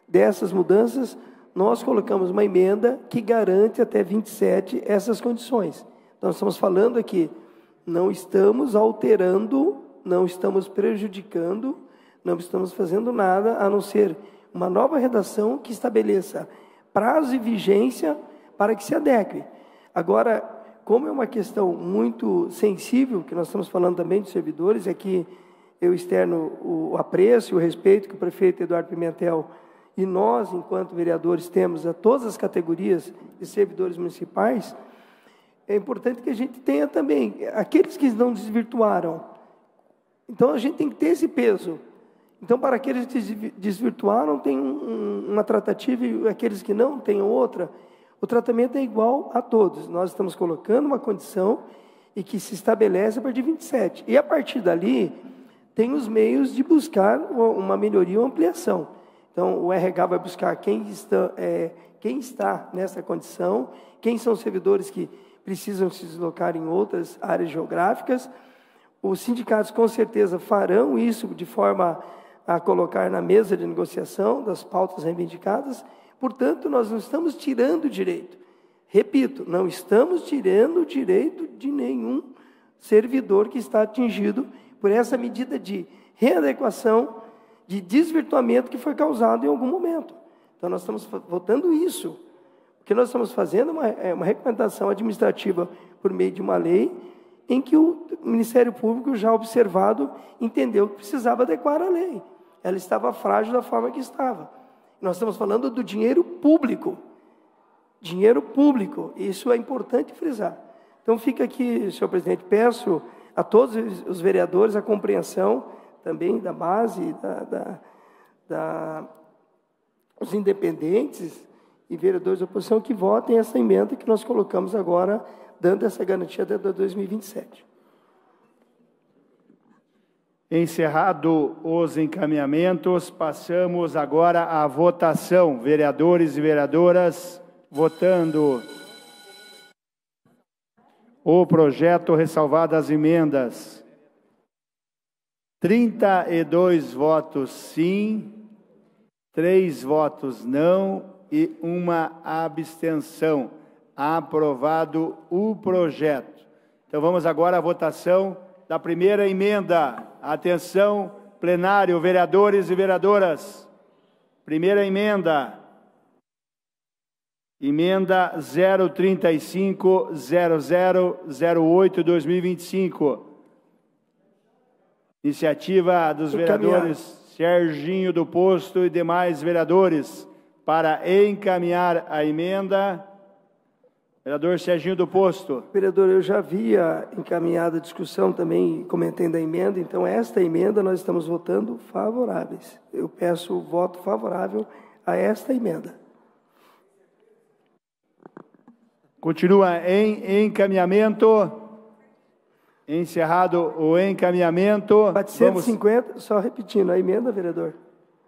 dessas mudanças. Nós colocamos uma emenda que garante até 27 essas condições. Então, nós estamos falando aqui, não estamos alterando, não estamos prejudicando, não estamos fazendo nada, a não ser uma nova redação que estabeleça prazo e vigência para que se adeque. Agora, como é uma questão muito sensível, que nós estamos falando também de servidores, é que eu externo o apreço e o respeito que o prefeito Eduardo Pimentel e nós, enquanto vereadores, temos a todas as categorias de servidores municipais. É importante que a gente tenha também aqueles que não desvirtuaram. Então, a gente tem que ter esse peso. Então, para aqueles que desvirtuaram, tem uma tratativa, e aqueles que não tenham outra, o tratamento é igual a todos. Nós estamos colocando uma condição e que se estabelece a partir de 27. E, a partir dali, tem os meios de buscar uma melhoria ou ampliação. Então, o RH vai buscar quem está nessa condição, quem são os servidores que precisam se deslocar em outras áreas geográficas. Os sindicatos, com certeza, farão isso de forma a colocar na mesa de negociação das pautas reivindicadas. Portanto, nós não estamos tirando o direito. Repito, não estamos tirando o direito de nenhum servidor que está atingido por essa medida de readequação, de desvirtuamento que foi causado em algum momento. Então, nós estamos votando isso. O que nós estamos fazendo é uma recomendação administrativa por meio de uma lei em que o Ministério Público, já observado, entendeu que precisava adequar a lei. Ela estava frágil da forma que estava. Nós estamos falando do dinheiro público. Dinheiro público. Isso é importante frisar. Então, fica aqui, senhor presidente, peço a todos os vereadores a compreensão também da base, os independentes e vereadores da oposição que votem essa emenda que nós colocamos agora, dando essa garantia até 2027. Encerrado os encaminhamentos, passamos agora à votação. Vereadores e vereadoras, votando o projeto ressalvado as emendas. 32 votos sim, 3 votos não e 1 abstenção. Aprovado o projeto. Então vamos agora à votação da primeira emenda. Atenção, plenário, vereadores e vereadoras. Primeira emenda. Emenda 035-0008-2025. Iniciativa dos vereadores Serginho do Posto e demais vereadores para encaminhar a emenda. Vereador Serginho do Posto. Vereador, eu já havia encaminhado a discussão também, comentando a emenda, então esta emenda nós estamos votando favoráveis. Eu peço o voto favorável a esta emenda. Continua em encaminhamento. Encerrado o encaminhamento. 450, só repetindo, a emenda, vereador.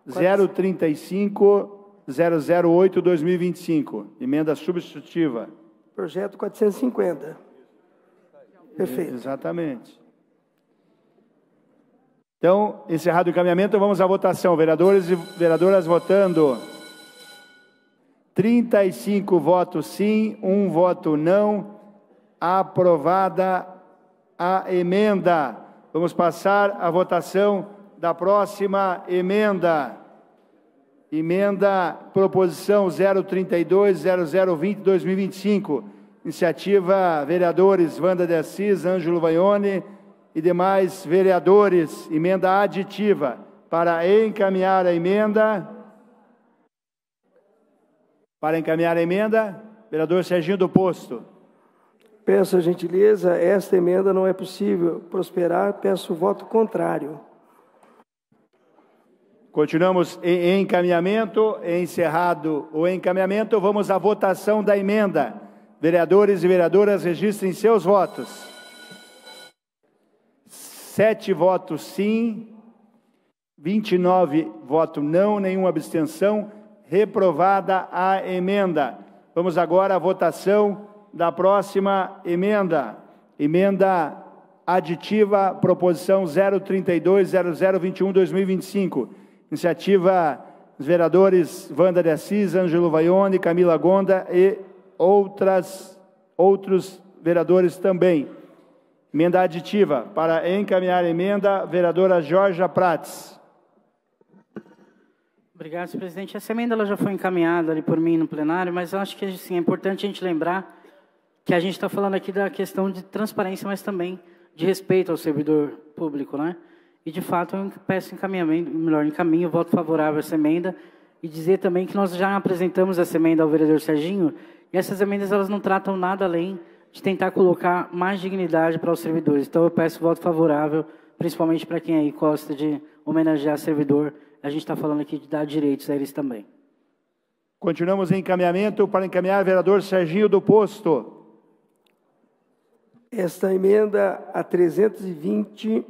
035-008-2025. Emenda substitutiva. Projeto 450. Perfeito. Exatamente. Então, encerrado o encaminhamento, vamos à votação. Vereadores e vereadoras votando. 35 votos sim, 1 voto não. Aprovada a emenda. Vamos passar à votação da próxima emenda. Emenda proposição 032-0020-2025. Iniciativa vereadores Wanda de Assis, Ângelo Vaione e demais vereadores. Emenda aditiva. Para encaminhar a emenda. Para encaminhar a emenda, vereador Serginho do Posto. Peço a gentileza, esta emenda não é possível prosperar, peço o voto contrário. Continuamos em encaminhamento, encerrado o encaminhamento, vamos à votação da emenda. Vereadores e vereadoras, registrem seus votos. 7 votos sim, 29 votos não, nenhuma abstenção. Reprovada a emenda. Vamos agora à votação da próxima emenda. Emenda aditiva, proposição 032-0021-2025. Iniciativa dos vereadores Wanda de Assis, Ângelo Vaione, Camila Gonda e outros vereadores também. Emenda aditiva. Para encaminhar a emenda, vereadora Jorja Prates. Obrigado, senhor presidente. Essa emenda ela já foi encaminhada ali por mim no plenário, mas eu acho que assim, é importante a gente lembrar que a gente está falando aqui da questão de transparência, mas também de respeito ao servidor público, né? E, de fato, eu peço encaminhamento, melhor, encaminho, voto favorável a essa emenda, e dizer também que nós já apresentamos essa emenda ao vereador Serginho, e essas emendas elas não tratam nada além de tentar colocar mais dignidade para os servidores. Então, eu peço voto favorável, principalmente para quem aí gosta de homenagear servidor. A gente está falando aqui de dar direitos a eles também. Continuamos em encaminhamento para encaminhar o vereador Serginho do Posto. Esta emenda a 320.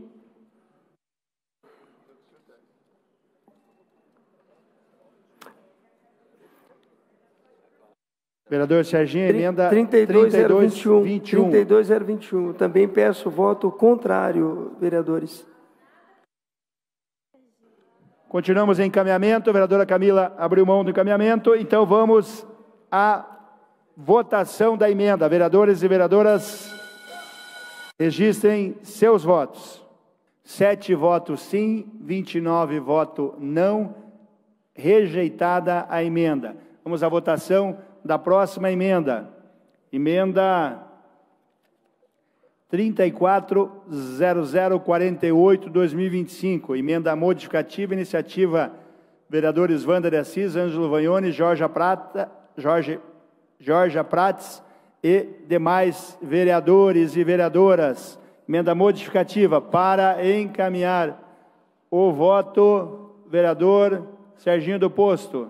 Vereador Serginho, emenda 32021. 32021. Também peço voto contrário, vereadores. Continuamos em encaminhamento. A vereadora Camila abriu mão do encaminhamento. Então, vamos à votação da emenda. Vereadores e vereadoras, registrem seus votos. 7 votos sim, 29 votos não. Rejeitada a emenda. Vamos à votação da próxima emenda. Emenda 340048-2025, emenda modificativa, iniciativa vereadores Wanda de Assis, Ângelo Vaione, Jorja Prates e demais vereadores e vereadoras. Emenda modificativa para encaminhar o voto, vereador Serginho do Posto.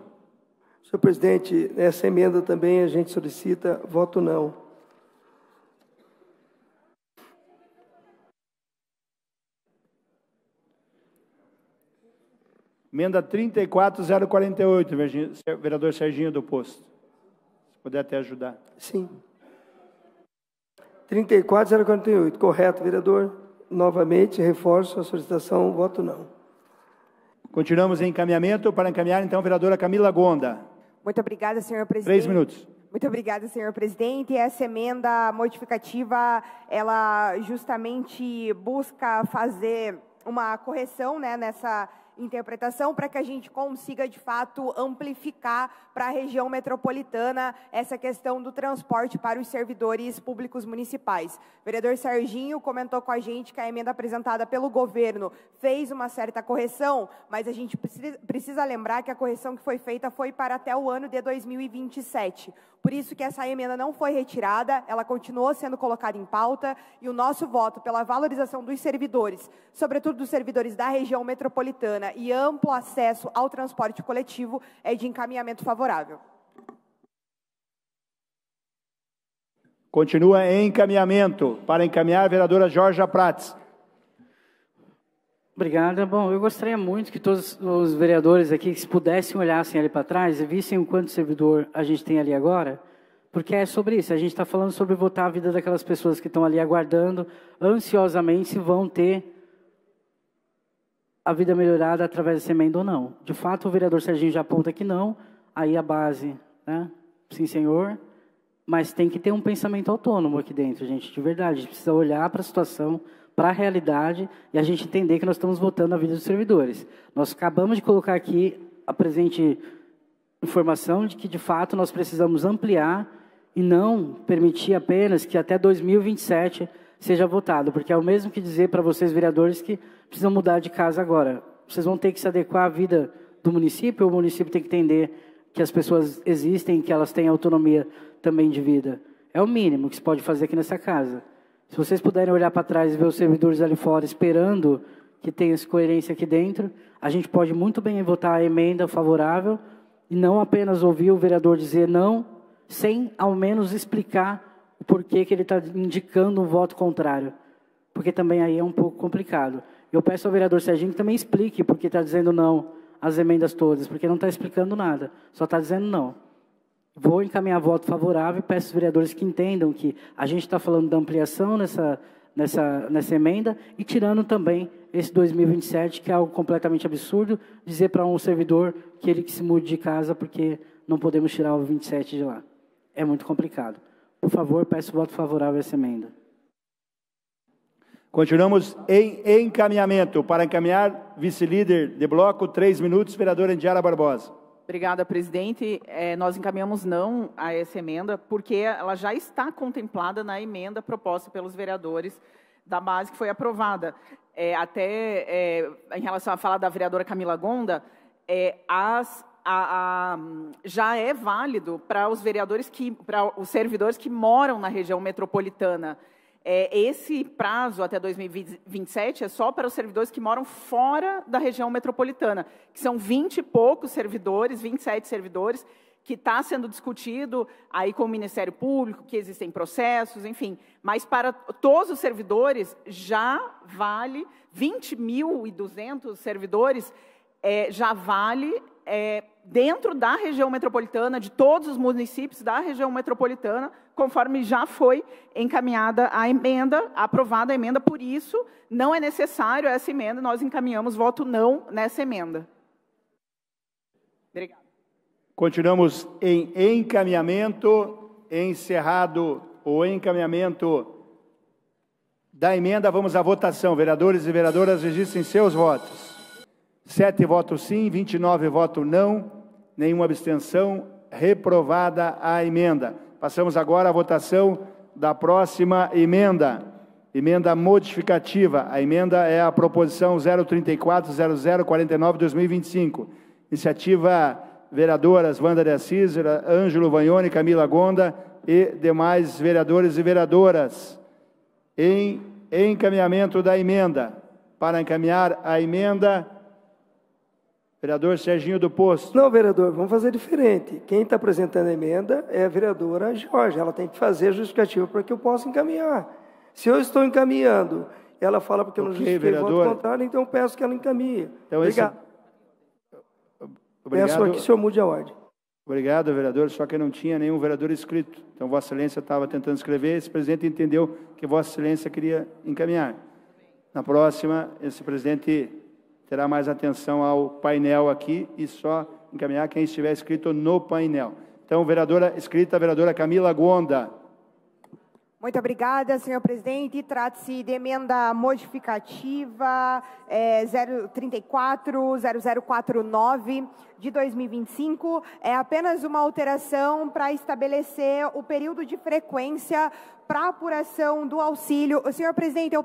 Senhor presidente, nessa emenda também a gente solicita voto não. Emenda 34.048, vereador Serginho do Posto. Se puder até ajudar. Sim. 34.048, correto, vereador. Novamente, reforço a solicitação, voto não. Continuamos em encaminhamento. Para encaminhar, então, a vereadora Camila Gonda. Muito obrigada, senhor presidente. 3 minutos. Muito obrigada, senhor presidente. Essa emenda modificativa, ela justamente busca fazer uma correção, né, nessa interpretação para que a gente consiga, de fato, amplificar para a região metropolitana essa questão do transporte para os servidores públicos municipais. O vereador Serginho comentou com a gente que a emenda apresentada pelo governo fez uma certa correção, mas a gente precisa lembrar que a correção que foi feita foi para até o ano de 2027. Por isso que essa emenda não foi retirada, ela continuou sendo colocada em pauta e o nosso voto pela valorização dos servidores, sobretudo dos servidores da região metropolitana e amplo acesso ao transporte coletivo é de encaminhamento favorável. Continua em encaminhamento. Para encaminhar, a vereadora Jorja Prats. Obrigada. Bom, eu gostaria muito que todos os vereadores aqui, se pudessem olhassem ali para trás e vissem o quanto servidor a gente tem ali agora, porque é sobre isso. A gente está falando sobre votar a vida daquelas pessoas que estão ali aguardando ansiosamente se vão ter a vida melhorada através dessa emenda ou não. De fato, o vereador Serginho já aponta que não, aí a base, né? Sim, senhor, mas tem que ter um pensamento autônomo aqui dentro, gente, de verdade. A gente precisa olhar para a situação, para a realidade, e a gente entender que nós estamos votando a vida dos servidores. Nós acabamos de colocar aqui a presente informação de que, de fato, nós precisamos ampliar e não permitir apenas que até 2027 seja votado, porque é o mesmo que dizer para vocês, vereadores, que precisam mudar de casa agora. Vocês vão ter que se adequar à vida do município, ou o município tem que entender que as pessoas existem, que elas têm autonomia também de vida. É o mínimo que se pode fazer aqui nessa casa. Se vocês puderem olhar para trás e ver os servidores ali fora esperando que tenha essa coerência aqui dentro, a gente pode muito bem votar a emenda favorável e não apenas ouvir o vereador dizer não, sem ao menos explicar o porquê que ele está indicando um voto contrário. Porque também aí é um pouco complicado. Eu peço ao vereador Serginho que também explique por que está dizendo não às emendas todas, porque não está explicando nada, só está dizendo não. Vou encaminhar voto favorável e peço aos vereadores que entendam que a gente está falando da ampliação nessa emenda e tirando também esse 2027, que é algo completamente absurdo, dizer para um servidor que ele que se mude de casa porque não podemos tirar o 27 de lá. É muito complicado. Por favor, peço voto favorável a essa emenda. Continuamos em encaminhamento. Para encaminhar, vice-líder de bloco, 3 minutos, vereadora Indiara Barbosa. Obrigada, presidente. Nós encaminhamos não a essa emenda, porque ela já está contemplada na emenda proposta pelos vereadores da base que foi aprovada. Em relação à fala da vereadora Camila Gonda, já é válido para os vereadores para os servidores que moram na região metropolitana. Esse prazo até 2027 é só para os servidores que moram fora da região metropolitana, que são 20 e poucos servidores, 27 servidores, que está sendo discutido aí com o Ministério Público, que existem processos, enfim. Mas para todos os servidores já vale, 20.200 servidores, já vale dentro da região metropolitana, de todos os municípios da região metropolitana, conforme já foi encaminhada a emenda, aprovada a emenda, por isso não é necessário essa emenda, nós encaminhamos voto não nessa emenda. Obrigada. Continuamos em encaminhamento, encerrado o encaminhamento da emenda, vamos à votação. Vereadores e vereadoras, registrem seus votos. 7 votos sim, 29 votos não, nenhuma abstenção, reprovada a emenda. Passamos agora à votação da próxima emenda, emenda modificativa. A emenda é a proposição 034-0049-2025. Iniciativa vereadoras Wanda de Assis, Ângelo Vagnoni, Camila Gonda e demais vereadores e vereadoras. Em encaminhamento da emenda. Para encaminhar a emenda, vereador Serginho do Posto. Não, vereador, vamos fazer diferente. Quem está apresentando a emenda é a vereadora Jorge. Ela tem que fazer a justificativa para que eu possa encaminhar. Se eu estou encaminhando, ela fala porque eu não justifiquei o voto contrário, então eu peço que ela encaminhe. Então, obrigado. Obrigado. Peço aqui que o senhor mude a ordem. Obrigado, vereador, só que não tinha nenhum vereador inscrito. Então, Vossa Excelência estava tentando escrever, esse presidente entendeu que Vossa Excelência queria encaminhar. Na próxima, esse presidente terá mais atenção ao painel aqui e só encaminhar quem estiver escrito no painel. Então, vereadora escrita, vereadora Camila Gonda. Muito obrigada, senhor presidente. Trata-se de emenda modificativa 034-0049 de 2025. É apenas uma alteração para estabelecer o período de frequência para apuração do auxílio. Senhor presidente, eu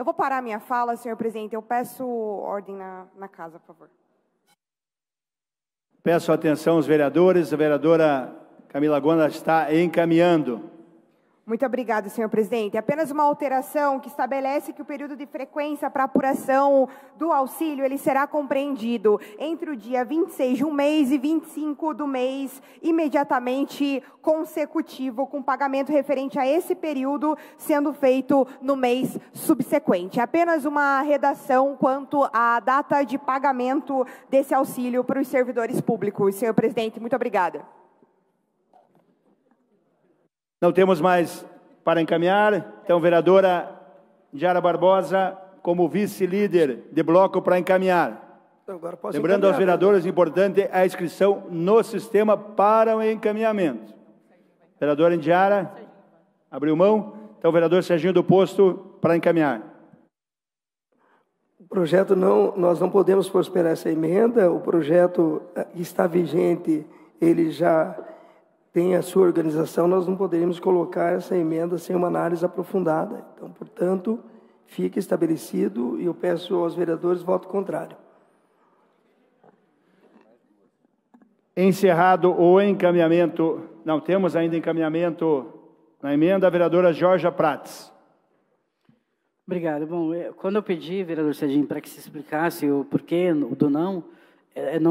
vou parar minha fala, senhor presidente. Eu peço ordem na casa, por favor. Peço atenção aos vereadores. A vereadora Camila Gonda está encaminhando. Muito obrigada, senhor presidente. É apenas uma alteração que estabelece que o período de frequência para apuração do auxílio ele será compreendido entre o dia 26 de um mês e 25 do mês imediatamente consecutivo, com pagamento referente a esse período sendo feito no mês subsequente. É apenas uma redação quanto à data de pagamento desse auxílio para os servidores públicos. Senhor presidente, muito obrigada. Não temos mais para encaminhar. Então, vereadora Indiara Barbosa, como vice-líder de bloco, para encaminhar. Agora posso Lembrando aos vereadores, importante a inscrição no sistema para o encaminhamento. Vereadora Indiara, abriu mão. Então, vereador Serginho do Posto, para encaminhar. O projeto nós não podemos prosperar essa emenda. O projeto está vigente, ele já tem a sua organização, nós não poderíamos colocar essa emenda sem uma análise aprofundada. Então, portanto, fica estabelecido e eu peço aos vereadores voto contrário. Encerrado o encaminhamento, não temos ainda encaminhamento na emenda, a vereadora Jorja Prats. Obrigado. Bom, quando eu pedi, vereador Serginho, para que se explicasse o porquê do não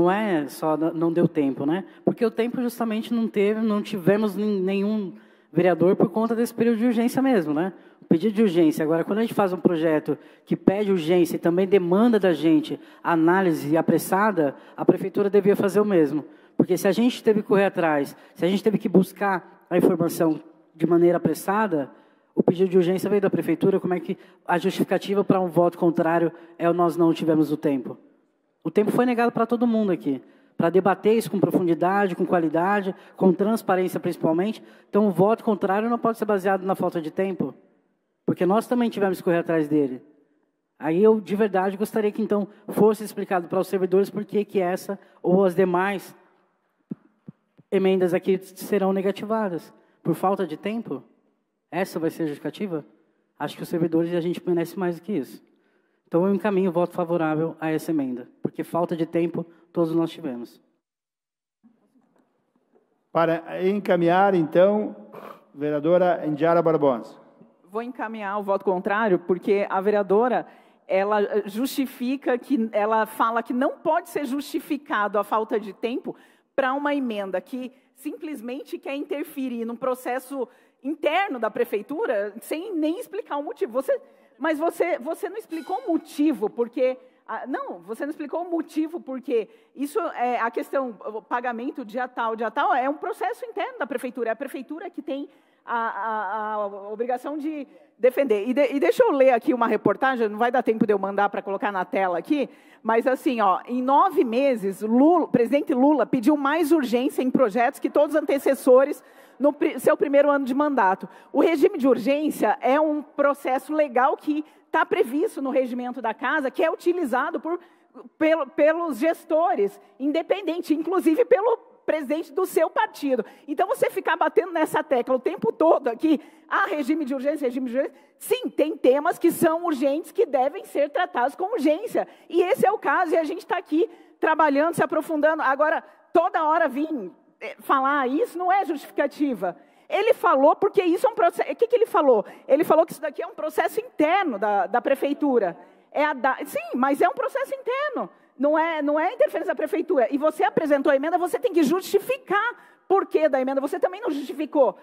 é só não deu tempo, né? Porque o tempo justamente não tivemos nenhum vereador por conta desse período de urgência mesmo, né? O pedido de urgência. Agora, quando a gente faz um projeto que pede urgência e também demanda da gente análise apressada, a prefeitura devia fazer o mesmo. Porque se a gente teve que correr atrás, se a gente teve que buscar a informação de maneira apressada, o pedido de urgência veio da prefeitura, como é que a justificativa para um voto contrário nós não tivemos o tempo? O tempo foi negado para todo mundo aqui, para debater isso com profundidade, com qualidade, com transparência principalmente. Então, o voto contrário não pode ser baseado na falta de tempo, porque nós também tivemos que correr atrás dele. Aí eu, de verdade, gostaria que, então, fosse explicado para os servidores por que essa ou as demais emendas aqui serão negativadas. Por falta de tempo? Essa vai ser a justificativa? Acho que os servidores a gente merece mais do que isso. Então, eu encaminho o voto favorável a essa emenda, porque falta de tempo todos nós tivemos. Para encaminhar, então, vereadora Indiara Barbosa. Vou encaminhar o voto contrário, porque a vereadora, ela justifica que, ela fala que não pode ser justificado a falta de tempo para uma emenda que simplesmente quer interferir num processo interno da prefeitura, sem nem explicar o motivo. Mas você não explicou o motivo, porque... você não explicou o motivo, porque isso é a questão, o pagamento dia tal, é um processo interno da prefeitura. É a prefeitura que tem a obrigação de defender. E deixa eu ler aqui uma reportagem, não vai dar tempo de eu mandar para colocar na tela aqui, mas assim, em 9 meses, o presidente Lula pediu mais urgência em projetos que todos os antecessores no seu primeiro ano de mandato. O regime de urgência é um processo legal que está previsto no regimento da Casa, que é utilizado pelos gestores, independente, inclusive pelo presidente do seu partido. Então, você ficar batendo nessa tecla o tempo todo aqui, regime de urgência, sim, tem temas que são urgentes, que devem ser tratados com urgência. E esse é o caso, e a gente está aqui trabalhando, se aprofundando. Agora, toda hora vir falar isso não é justificativa. Ele falou porque isso é um processo... O que ele falou? Ele falou que isso daqui é um processo interno da prefeitura. Sim, mas é um processo interno. Não é interferência da prefeitura. E você apresentou a emenda, você tem que justificar por que da emenda. Você também não justificou.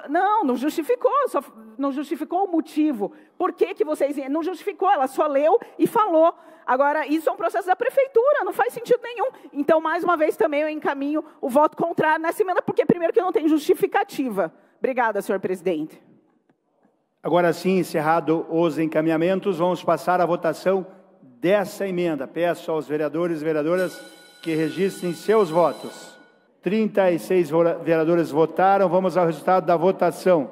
Não justificou. Só não justificou o motivo. Por que vocês... Não justificou, ela só leu e falou. Agora, isso é um processo da prefeitura, não faz sentido nenhum. Então, mais uma vez, também eu encaminho o voto contrário nessa emenda, porque, primeiro, que não tem justificativa. Obrigada, senhor presidente. Agora sim, encerrado os encaminhamentos, vamos passar à votação dessa emenda. Peço aos vereadores e vereadoras que registrem seus votos. 36 vereadores votaram. Vamos ao resultado da votação.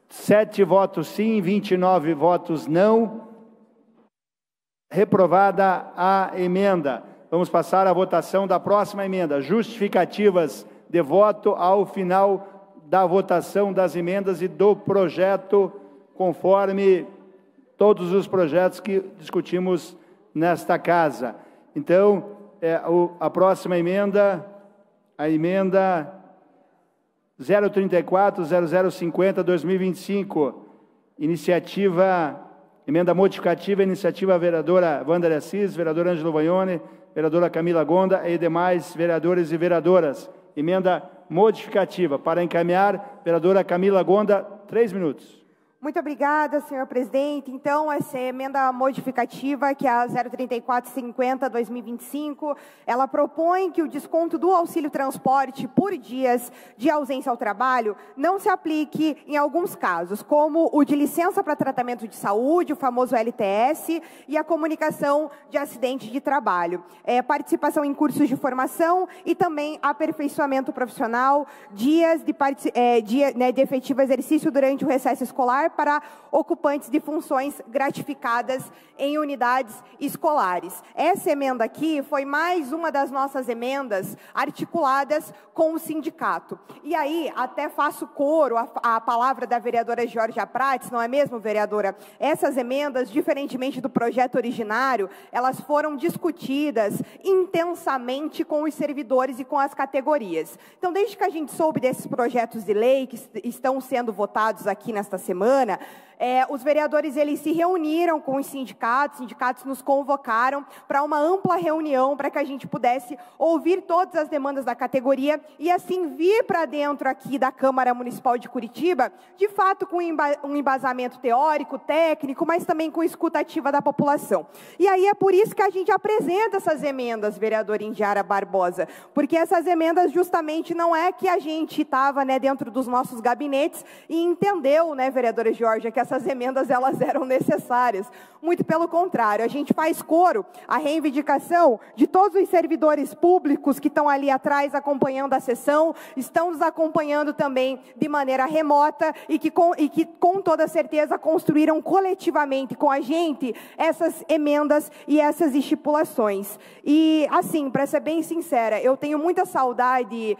7 votos sim, 29 votos não. Reprovada a emenda. Vamos passar à votação da próxima emenda. Justificativas de voto ao final da votação das emendas e do projeto, conforme todos os projetos que discutimos nesta casa. Então, a próxima emenda, a emenda 034-0050-2025, emenda modificativa, iniciativa vereadora Wanda de Assis, vereador Ângelo Vagnoni, vereadora Camila Gonda e demais vereadores e vereadoras. Emenda modificativa. Para encaminhar, vereadora Camila Gonda, 3 minutos. Muito obrigada, senhor presidente. Então, essa emenda modificativa, que é a 03450/2025, ela propõe que o desconto do auxílio transporte por dias de ausência ao trabalho não se aplique em alguns casos, como o de licença para tratamento de saúde, o famoso LTS, e a comunicação de acidente de trabalho, participação em cursos de formação e também aperfeiçoamento profissional, dias de efetivo exercício durante o recesso escolar para ocupantes de funções gratificadas em unidades escolares. Essa emenda aqui foi mais uma das nossas emendas articuladas com o sindicato. E aí, até faço coro à palavra da vereadora Georgia Prates, não é mesmo, vereadora? Essas emendas, diferentemente do projeto originário, elas foram discutidas intensamente com os servidores e com as categorias. Então, desde que a gente soube desses projetos de lei que estão sendo votados aqui nesta semana, os vereadores eles se reuniram com os sindicatos nos convocaram para uma ampla reunião para que a gente pudesse ouvir todas as demandas da categoria e assim vir para dentro aqui da Câmara Municipal de Curitiba, de fato com um embasamento teórico, técnico, mas também com escuta ativa da população. E aí é por isso que a gente apresenta essas emendas, vereadora Indiara Barbosa, porque essas emendas justamente não é que a gente estava dentro dos nossos gabinetes e entendeu, vereadora Georgia, que essas emendas elas eram necessárias. Muito pelo contrário, a gente faz coro à reivindicação de todos os servidores públicos que estão ali atrás acompanhando a sessão, estão nos acompanhando também de maneira remota e que com toda certeza construíram coletivamente com a gente essas emendas e essas estipulações. E assim, para ser bem sincera, eu tenho muita saudade,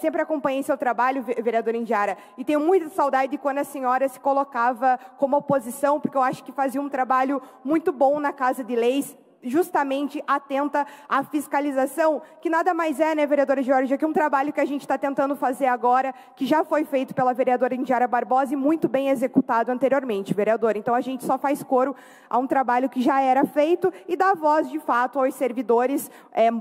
sempre acompanhei seu trabalho, vereadora Indiara, e tenho muita saudade de quando a senhora se colocava como oposição, porque eu acho que fazia um trabalho muito bom na Casa de Leis, justamente atenta à fiscalização, que nada mais é, vereadora Georgia, que um trabalho que a gente está tentando fazer agora, que já foi feito pela vereadora Indiara Barbosa e muito bem executado anteriormente, vereadora. Então, a gente só faz coro a um trabalho que já era feito e dá voz, de fato, aos servidores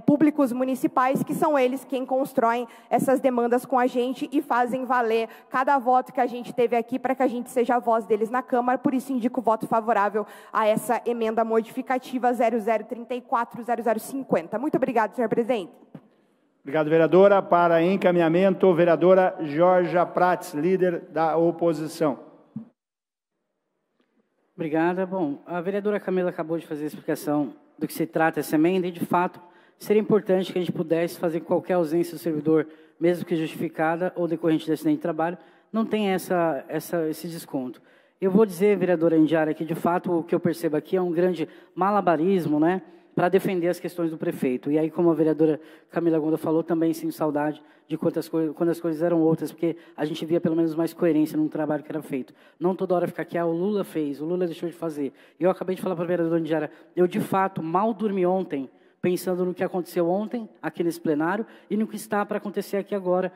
públicos municipais, que são eles quem constroem essas demandas com a gente e fazem valer cada voto que a gente teve aqui para que a gente seja a voz deles na Câmara. Por isso, indico o voto favorável a essa emenda modificativa 0034-0050. Muito obrigada, senhor presidente. Obrigado, vereadora. Para encaminhamento, vereadora Georgia Prates, líder da oposição. Obrigada. Bom, a vereadora Camila acabou de fazer a explicação do que se trata essa emenda e, de fato, seria importante que a gente pudesse fazer qualquer ausência do servidor, mesmo que justificada ou decorrente de acidente de trabalho, não tem esse desconto. Eu vou dizer, vereadora Indiara, que de fato o que eu percebo aqui é um grande malabarismo, para defender as questões do prefeito. E aí, como a vereadora Camila Gonda falou, também sinto saudade de quando as coisas eram outras, porque a gente via pelo menos mais coerência no trabalho que era feito. Não toda hora ficar aqui, o Lula fez, o Lula deixou de fazer. E eu acabei de falar para a vereadora Indiara, eu de fato mal dormi ontem, pensando no que aconteceu ontem, aqui nesse plenário, e no que está para acontecer aqui agora,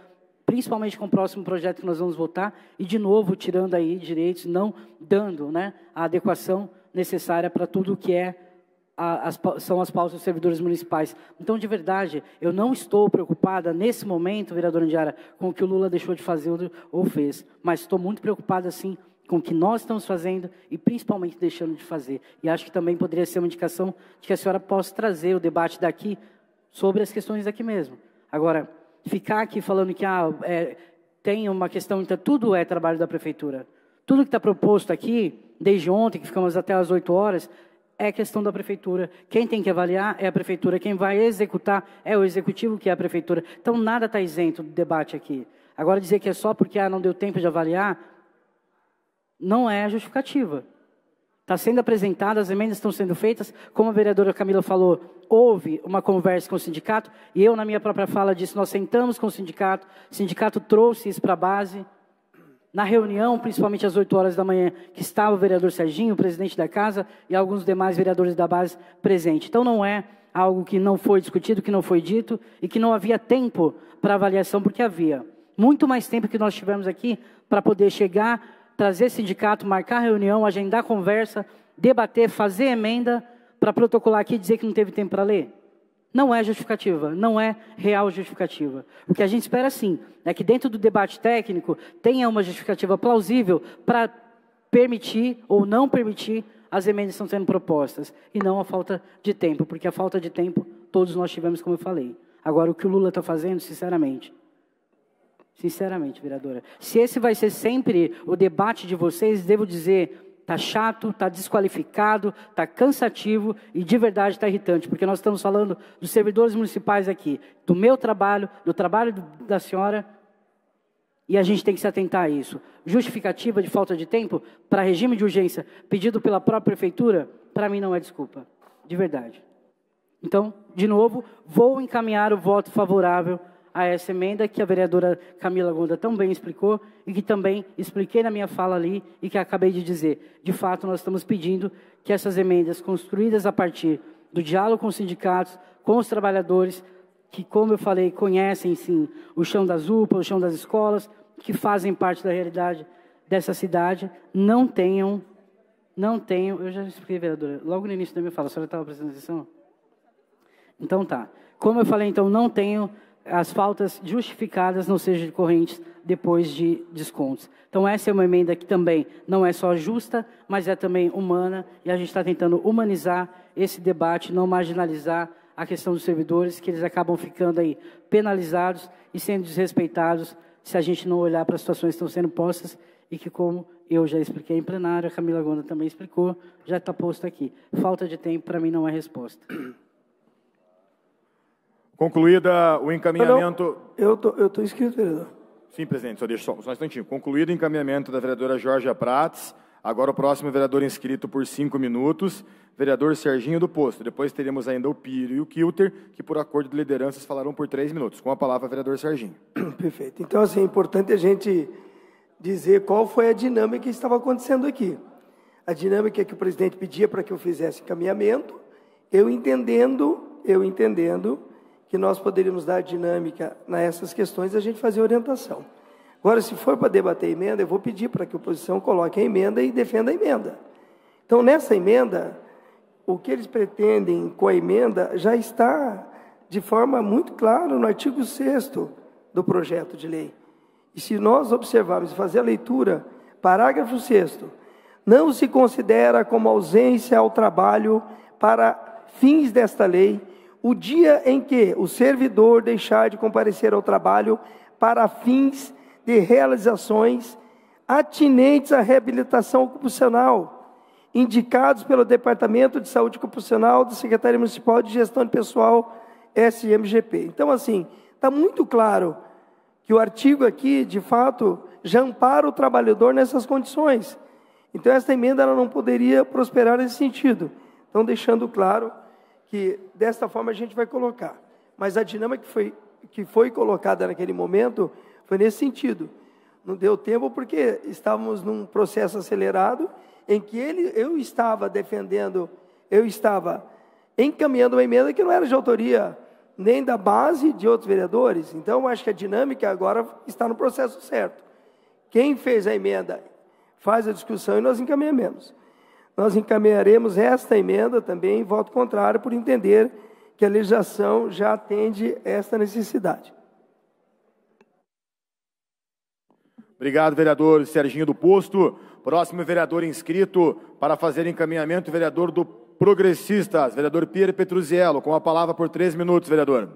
principalmente com o próximo projeto que nós vamos votar, e de novo tirando aí direitos, não dando a adequação necessária para tudo o que são as pautas dos servidores municipais. Então, de verdade, eu não estou preocupada nesse momento, vereadora Indiara, com o que o Lula deixou de fazer ou fez, mas estou muito preocupada, sim, com o que nós estamos fazendo e principalmente deixando de fazer. E acho que também poderia ser uma indicação de que a senhora possa trazer o debate daqui sobre as questões daqui mesmo. Agora, ficar aqui falando que tem uma questão, então tudo é trabalho da prefeitura. Tudo que está proposto aqui, desde ontem, que ficamos até às 8 horas, é questão da prefeitura. Quem tem que avaliar é a prefeitura. Quem vai executar é o executivo, que é a prefeitura. Então, nada está isento do debate aqui. Agora, dizer que é só porque não deu tempo de avaliar, não é justificativa. Está sendo apresentada, as emendas estão sendo feitas, como a vereadora Camila falou, houve uma conversa com o sindicato, e eu, na minha própria fala, disse, nós sentamos com o sindicato trouxe isso para a base. Na reunião, principalmente às 8 horas da manhã, que estava o vereador Serginho, o presidente da casa, e alguns demais vereadores da base presentes. Então, não é algo que não foi discutido, que não foi dito, e que não havia tempo para avaliação, porque havia muito mais tempo que nós tivemos aqui para poder chegar, trazer sindicato, marcar reunião, agendar conversa, debater, fazer emenda, para protocolar aqui e dizer que não teve tempo para ler. Não é justificativa, não é real justificativa. O que a gente espera, sim, é que dentro do debate técnico tenha uma justificativa plausível para permitir ou não permitir as emendas que estão sendo propostas, e não a falta de tempo, porque a falta de tempo todos nós tivemos, como eu falei. Agora, o que o Lula está fazendo, sinceramente, vereadora, se esse vai ser sempre o debate de vocês, devo dizer, está chato, está desqualificado, está cansativo e de verdade está irritante, porque nós estamos falando dos servidores municipais aqui, do meu trabalho, do trabalho da senhora, e a gente tem que se atentar a isso. Justificativa de falta de tempo para regime de urgência pedido pela própria prefeitura, para mim não é desculpa, de verdade. Então, de novo, vou encaminhar o voto favorável a essa emenda que a vereadora Camila Gonda tão bem explicou e que também expliquei na minha fala ali e que acabei de dizer. De fato, nós estamos pedindo que essas emendas construídas a partir do diálogo com os sindicatos, com os trabalhadores, que, como eu falei, conhecem, sim, o chão das UPAs, o chão das escolas, que fazem parte da realidade dessa cidade, não tenham, eu já expliquei, vereadora, logo no início da minha fala, a senhora estava prestando atenção? Então tá. Como eu falei, então, não tenho as faltas justificadas não sejam decorrentes depois de descontos. Então, essa é uma emenda que também não é só justa, mas é também humana, e a gente está tentando humanizar esse debate, não marginalizar a questão dos servidores, que eles acabam ficando aí penalizados e sendo desrespeitados se a gente não olhar para as situações que estão sendo postas e que, como eu já expliquei em plenário, a Camila Gonda também explicou, já está posto aqui. Falta de tempo, para mim, não é resposta. Concluída o encaminhamento... Eu estou inscrito, vereador. Sim, presidente, só deixa só um instantinho. Concluído o encaminhamento da vereadora Jorge Prats, agora o próximo vereador inscrito por 5 minutos, vereador Serginho do Posto. Depois teremos ainda o Pírio e o Kilter, que por acordo de lideranças falarão por 3 minutos. Com a palavra, vereador Serginho. Perfeito. Então, assim, é importante a gente dizer qual foi a dinâmica que estava acontecendo aqui. A dinâmica que o presidente pedia para que eu fizesse encaminhamento, eu entendendo que nós poderíamos dar dinâmica nessas questões, a gente fazer orientação. Agora, se for para debater emenda, eu vou pedir para que a oposição coloque a emenda e defenda a emenda. Então, nessa emenda, o que eles pretendem com a emenda já está de forma muito clara no artigo 6º do projeto de lei. E se nós observarmos e fazer a leitura, parágrafo 6º, não se considera como ausência ao trabalho para fins desta lei o dia em que o servidor deixar de comparecer ao trabalho para fins de realizações atinentes à reabilitação ocupacional, indicados pelo Departamento de Saúde Ocupacional da Secretaria Municipal de Gestão de Pessoal, SMGP. Então, assim, está muito claro que o artigo aqui, de fato, já ampara o trabalhador nessas condições. Então, essa emenda ela não poderia prosperar nesse sentido. Então, deixando claro que desta forma a gente vai colocar. Mas a dinâmica que foi colocada naquele momento foi nesse sentido. Não deu tempo porque estávamos num processo acelerado em que eu estava encaminhando uma emenda que não era de autoria nem da base de outros vereadores. Então, eu acho que a dinâmica agora está no processo certo. Quem fez a emenda faz a discussão e nós encaminhamos. Nós encaminharemos esta emenda também em voto contrário, por entender que a legislação já atende esta necessidade. Obrigado, vereador Serginho do Posto. Próximo vereador inscrito para fazer encaminhamento, vereador do Progressistas, vereador Pierre Petruziello. Com a palavra por 3 minutos, vereador.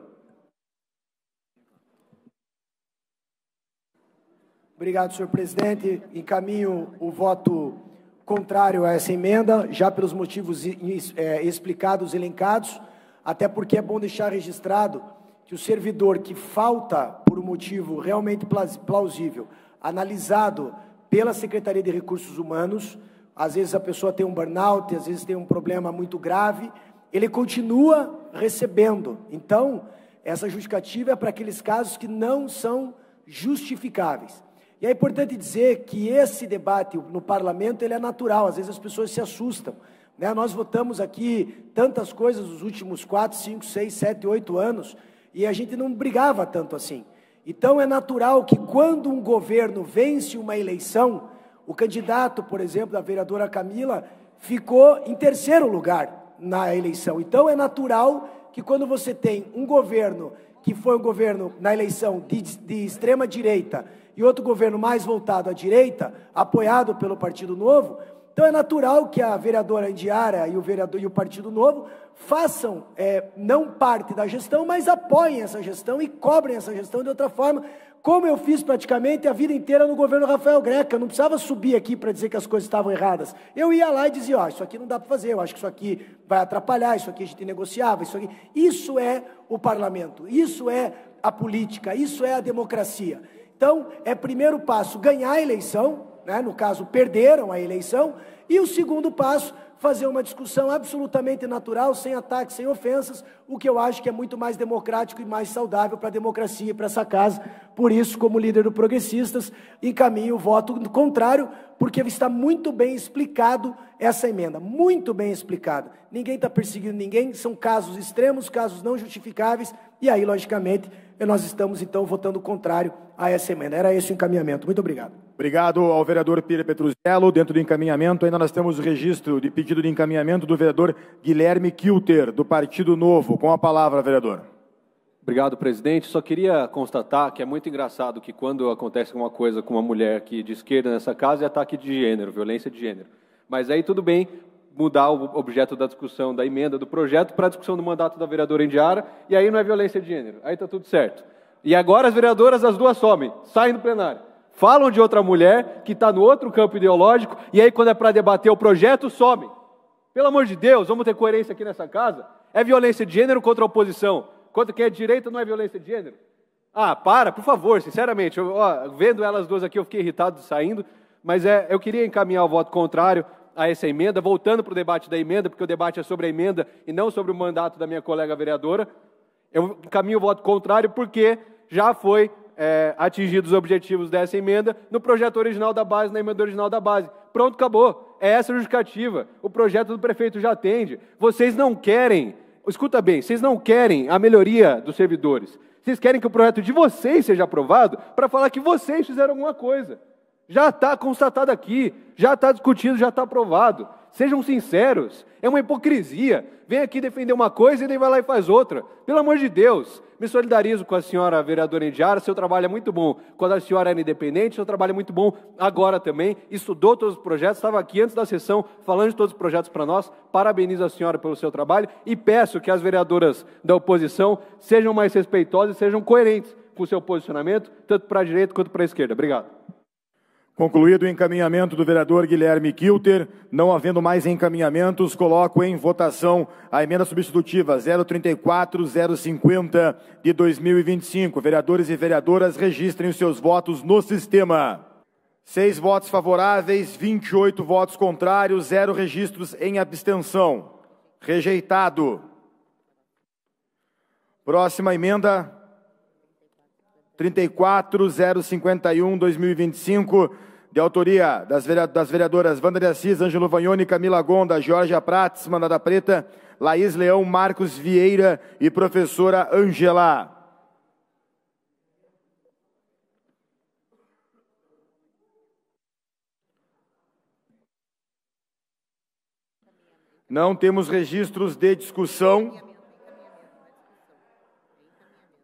Obrigado, senhor presidente. Encaminho o voto contrário a essa emenda, já pelos motivos explicados, elencados, até porque é bom deixar registrado que o servidor que falta por um motivo realmente plausível, analisado pela Secretaria de Recursos Humanos. Às vezes a pessoa tem um burnout, às vezes tem um problema muito grave, ele continua recebendo. Então, essa justificativa é para aqueles casos que não são justificáveis. E é importante dizer que esse debate no parlamento ele é natural, às vezes as pessoas se assustam. Né? Nós votamos aqui tantas coisas nos últimos 4, 5, 6, 7, 8 anos, e a gente não brigava tanto assim. Então é natural que quando um governo vence uma eleição, o candidato, por exemplo, da vereadora Camila, ficou em terceiro lugar na eleição. Então é natural que quando você tem um governo que foi um governo na eleição de extrema direita e outro governo mais voltado à direita, apoiado pelo Partido Novo, então é natural que a vereadora Indiara e o Partido Novo façam não parte da gestão, mas apoiem essa gestão e cobrem essa gestão de outra forma, como eu fiz praticamente a vida inteira no governo Rafael Greca. Eu não precisava subir aqui para dizer que as coisas estavam erradas. Eu ia lá e dizia, ó, isso aqui não dá para fazer, eu acho que isso aqui vai atrapalhar, isso aqui a gente negociava, isso aqui. Isso é o parlamento, isso é a política, isso é a democracia. Então, é primeiro passo ganhar a eleição, né? No caso, perderam a eleição, e o segundo passo, fazer uma discussão absolutamente natural, sem ataques, sem ofensas, o que eu acho que é muito mais democrático e mais saudável para a democracia e para essa casa. Por isso, como líder do Progressistas, encaminho o voto contrário, porque está muito bem explicado essa emenda, muito bem explicada. Ninguém está perseguindo ninguém, são casos extremos, casos não justificáveis, e aí, logicamente, nós estamos, então, votando contrário a essa emenda. Era esse o encaminhamento. Muito obrigado. Obrigado ao vereador Pira Petruzzello. Dentro do encaminhamento, ainda nós temos o registro de pedido de encaminhamento do vereador Guilherme Kilter, do Partido Novo. Com a palavra, vereador. Obrigado, presidente. Só queria constatar que é muito engraçado que quando acontece alguma coisa com uma mulher aqui de esquerda nessa casa é ataque de gênero, violência de gênero. Mas aí tudo bem mudar o objeto da discussão da emenda do projeto para a discussão do mandato da vereadora Indiara, e aí não é violência de gênero. Aí está tudo certo. E agora as vereadoras, as duas somem, saem do plenário. Falam de outra mulher que está no outro campo ideológico, e aí quando é para debater o projeto, somem. Pelo amor de Deus, vamos ter coerência aqui nessa casa? É violência de gênero contra a oposição? Contra quem é de direita não é violência de gênero? Ah, por favor, sinceramente. Vendo elas duas aqui, eu fiquei irritado saindo, mas eu queria encaminhar o voto contrário a essa emenda, voltando para o debate da emenda, porque o debate é sobre a emenda e não sobre o mandato da minha colega vereadora. Eu encaminho o voto contrário porque já foi atingidos os objetivos dessa emenda no projeto original da base, na emenda original da base. Pronto, acabou. É essa a justificativa. O projeto do prefeito já atende. Vocês não querem, escuta bem, vocês não querem a melhoria dos servidores. Vocês querem que o projeto de vocês seja aprovado para falar que vocês fizeram alguma coisa. Já está constatado aqui, já está discutido, já está aprovado. Sejam sinceros, é uma hipocrisia. Vem aqui defender uma coisa e daí vai lá e faz outra. Pelo amor de Deus, me solidarizo com a senhora vereadora Indiara, seu trabalho é muito bom. Quando a senhora era independente, seu trabalho é muito bom agora também. Estudou todos os projetos, estava aqui antes da sessão falando de todos os projetos para nós. Parabenizo a senhora pelo seu trabalho e peço que as vereadoras da oposição sejam mais respeitosas e sejam coerentes com o seu posicionamento, tanto para a direita quanto para a esquerda. Obrigado. Concluído o encaminhamento do vereador Guilherme Kilter, não havendo mais encaminhamentos, coloco em votação a emenda substitutiva 034-050 de 2025. Vereadores e vereadoras, registrem os seus votos no sistema. 6 votos favoráveis, 28 votos contrários, 0 registros em abstenção. Rejeitado. Próxima emenda 34.051/2025, de autoria das vereadoras Wander Assis, Ângelo Vagnoni, Camila Gonda, Georgia Prates, Mandada Preta, Laís Leão, Marcos Vieira e professora Ângela. Não temos registros de discussão.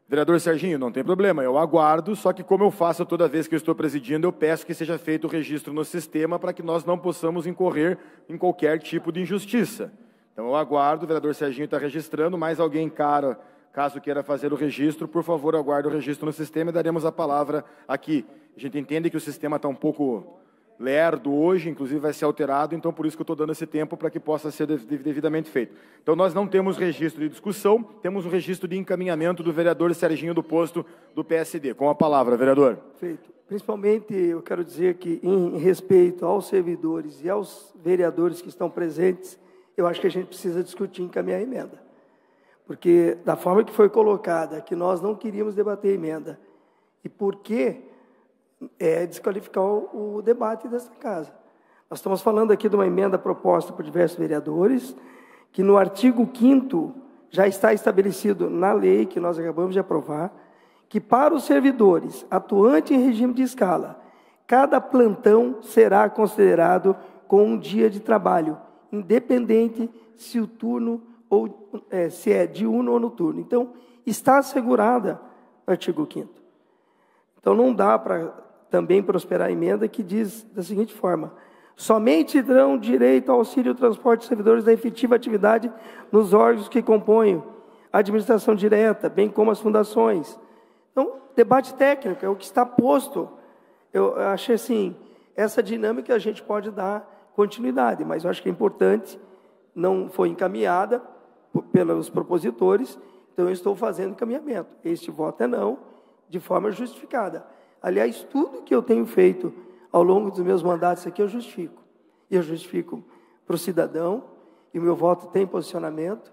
Vereador Serginho, não tem problema, eu aguardo, só que como eu faço toda vez que eu estou presidindo, eu peço que seja feito o registro no sistema para que nós não possamos incorrer em qualquer tipo de injustiça. Então eu aguardo, o vereador Serginho está registrando, mais alguém, caso queira fazer o registro, por favor, aguarde o registro no sistema e daremos a palavra aqui. A gente entende que o sistema está um pouco lerdo hoje, inclusive vai ser alterado, então por isso que eu estou dando esse tempo para que possa ser devidamente feito. Então nós não temos registro de discussão, temos o registro de encaminhamento do vereador Serginho do Posto, do PSD. Com a palavra, vereador. Feito. Principalmente, eu quero dizer que, em respeito aos servidores e aos vereadores que estão presentes, eu acho que a gente precisa discutir e encaminhar a emenda. Porque, da forma que foi colocada, que nós não queríamos debater a emenda, e por que desqualificar o debate dessa casa. Nós estamos falando aqui de uma emenda proposta por diversos vereadores, que no artigo 5º já está estabelecido na lei que nós acabamos de aprovar, que para os servidores atuantes em regime de escala, cada plantão será considerado com um dia de trabalho, independente se o turno ou se é diurno ou noturno. Então, está assegurada no artigo 5º. Então, não dá para também prosperar a emenda que diz da seguinte forma: somente terão direito ao auxílio transporte de servidores da efetiva atividade nos órgãos que compõem a administração direta, bem como as fundações. Então, debate técnico é o que está posto. Eu achei assim, essa dinâmica a gente pode dar continuidade, mas eu acho que é importante, não foi encaminhada pelos propositores, então eu estou fazendo encaminhamento. Este voto é não, de forma justificada. Aliás, tudo que eu tenho feito ao longo dos meus mandatos aqui, eu justifico. E eu justifico para o cidadão, e o meu voto tem posicionamento.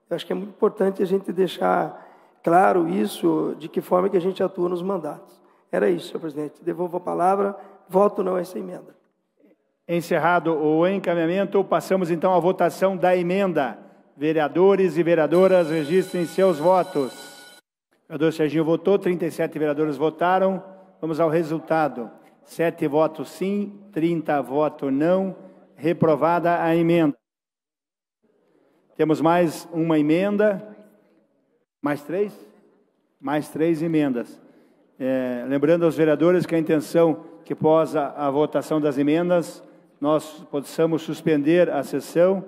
Eu acho que é muito importante a gente deixar claro isso, de que forma que a gente atua nos mandatos. Era isso, senhor presidente. Devolvo a palavra, voto não a essa emenda. Encerrado o encaminhamento, passamos então à votação da emenda. Vereadores e vereadoras, registrem seus votos. O vereador Serginho votou, 37 vereadores votaram. Vamos ao resultado. 7 votos sim, 30 votos não. Reprovada a emenda. Temos mais uma emenda. Mais 3? Mais 3 emendas. Lembrando aos vereadores que a intenção que após a votação das emendas, nós possamos suspender a sessão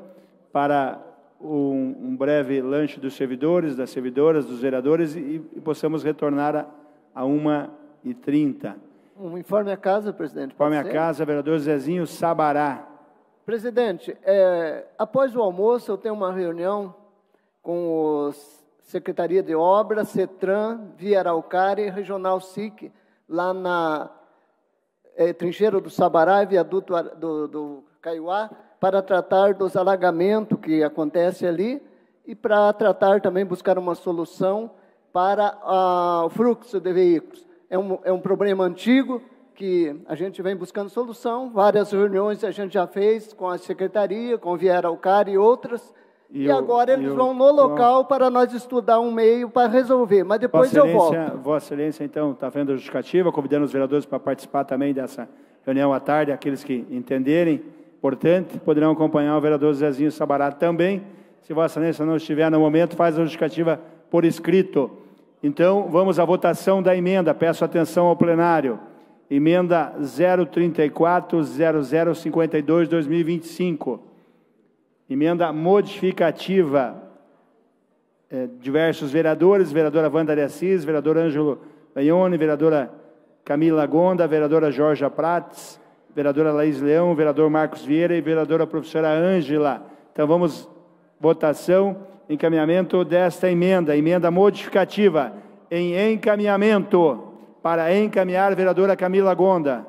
para um breve lanche dos servidores, das servidoras, dos vereadores e possamos retornar a 1h30. Um informe à casa, presidente. Informe à casa, vereador Zezinho Sabará. Presidente, após o almoço eu tenho uma reunião com os Secretaria de Obras, CETRAN, Via Araucária e Regional SIC, lá na Trincheira do Sabará e Viaduto do Caiuá, para tratar dos alagamentos que acontecem ali e para tratar também, buscar uma solução para o fluxo de veículos. É um problema antigo que a gente vem buscando solução, várias reuniões a gente já fez com a Secretaria, com Via Araucária e outras, e agora eles vão no local para nós estudar um meio para resolver, mas depois eu volto. Vossa Excelência, então, está vendo a justificativa, convidando os vereadores para participar também dessa reunião à tarde, aqueles que entenderem, portanto, poderão acompanhar o vereador Zezinho Sabará também. Se Vossa Excelência não estiver no momento, faz a justificativa por escrito. Então, vamos à votação da emenda. Peço atenção ao plenário. Emenda 034-0052-2025. Emenda modificativa. Diversos vereadores, vereadora Wanda de Assis, vereador Ângelo Baione, vereadora Camila Gonda, vereadora Jorja Prates, vereadora Laís Leão, vereador Marcos Vieira e vereadora professora Ângela. Então, vamos, votação, encaminhamento desta emenda, emenda modificativa, em encaminhamento, para encaminhar, vereadora Camila Gonda.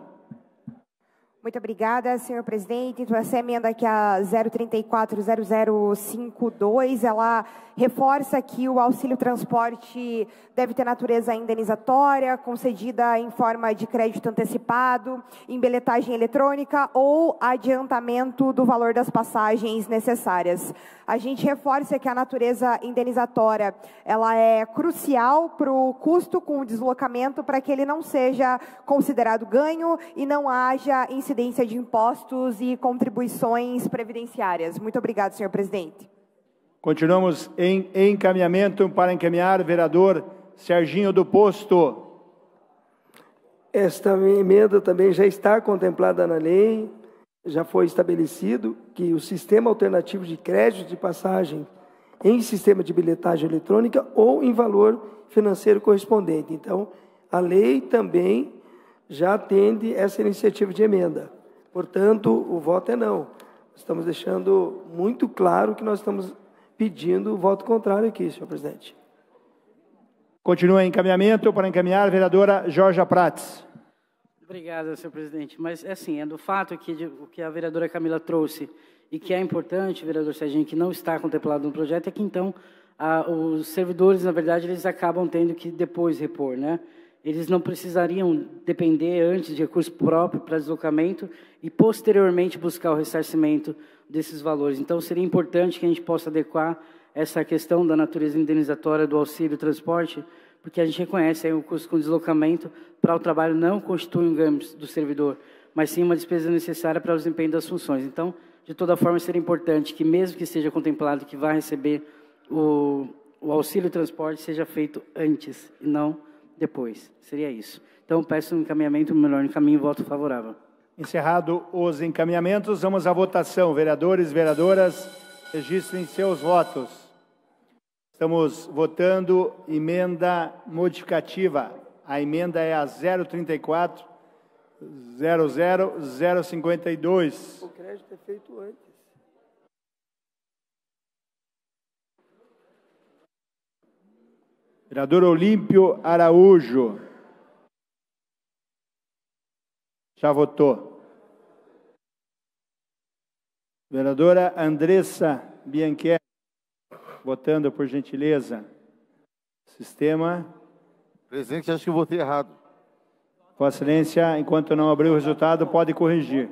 Muito obrigada, senhor presidente. Então, essa emenda aqui, a 034-0052, ela reforça que o auxílio transporte deve ter natureza indenizatória, concedida em forma de crédito antecipado, em bilhetagem eletrônica ou adiantamento do valor das passagens necessárias. A gente reforça que a natureza indenizatória, ela é crucial para o custo com o deslocamento, para que ele não seja considerado ganho e não haja incidência de impostos e contribuições previdenciárias. Muito obrigado, senhor presidente. Continuamos em encaminhamento para encaminhar, vereador Serginho do Posto. Esta emenda também já está contemplada na lei, já foi estabelecido que o sistema alternativo de crédito de passagem em sistema de bilhetagem eletrônica ou em valor financeiro correspondente. Então, a lei também já atende essa iniciativa de emenda. Portanto, o voto é não. Estamos deixando muito claro que nós estamos pedindo o voto contrário aqui, senhor presidente. Continua em encaminhamento para encaminhar, vereadora Jorja Prates. Obrigada, senhor presidente. Mas, assim, é do fato que o que a vereadora Camila trouxe e que é importante, vereador Serginho, que não está contemplado no projeto, é que, então, os servidores, na verdade, eles acabam tendo que depois repor, né? Eles não precisariam depender antes de recurso próprio para deslocamento e, posteriormente, buscar o ressarcimento desses valores. Então, seria importante que a gente possa adequar essa questão da natureza indenizatória do auxílio transporte, porque a gente reconhece aí o custo com deslocamento para o trabalho não constitui um ganho do servidor, mas sim uma despesa necessária para o desempenho das funções. Então, de toda forma, seria importante que, mesmo que esteja contemplado que vai receber o auxílio transporte, seja feito antes e não depois. Seria isso. Então, peço um encaminhamento, melhor encaminho, voto favorável. Encerrado os encaminhamentos, vamos à votação. Vereadores, vereadoras, registrem seus votos. Estamos votando emenda modificativa. A emenda é a 034 00052. O crédito é feito antes. Vereador Olímpio Araújo. Já votou. Vereadora Andressa Bianchetti. Votando, por gentileza. Sistema. Presidente, acho que eu votei errado. Vossa Excelência, enquanto não abrir o resultado, pode corrigir.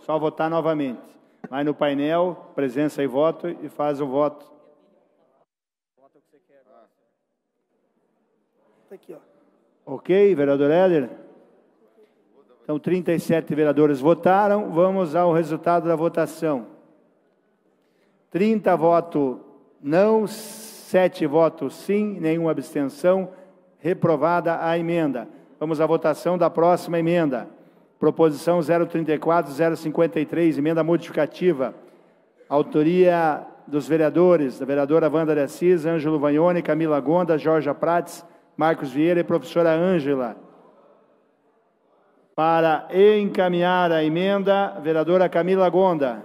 Só votar novamente. Vai no painel, presença e voto, e faz o voto. Aqui, ó. Ok, vereador Éder? Então, 37 vereadores votaram. Vamos ao resultado da votação. 30 votos não, 7 votos sim, nenhuma abstenção. Reprovada a emenda. Vamos à votação da próxima emenda. Proposição 034-053, emenda modificativa. Autoria dos vereadores, da vereadora Wanda de Assis, Ângelo Vagnoni, Camila Gonda, Jorge Prates, Marcos Vieira e professora Ângela. Para encaminhar a emenda, vereadora Camila Gonda.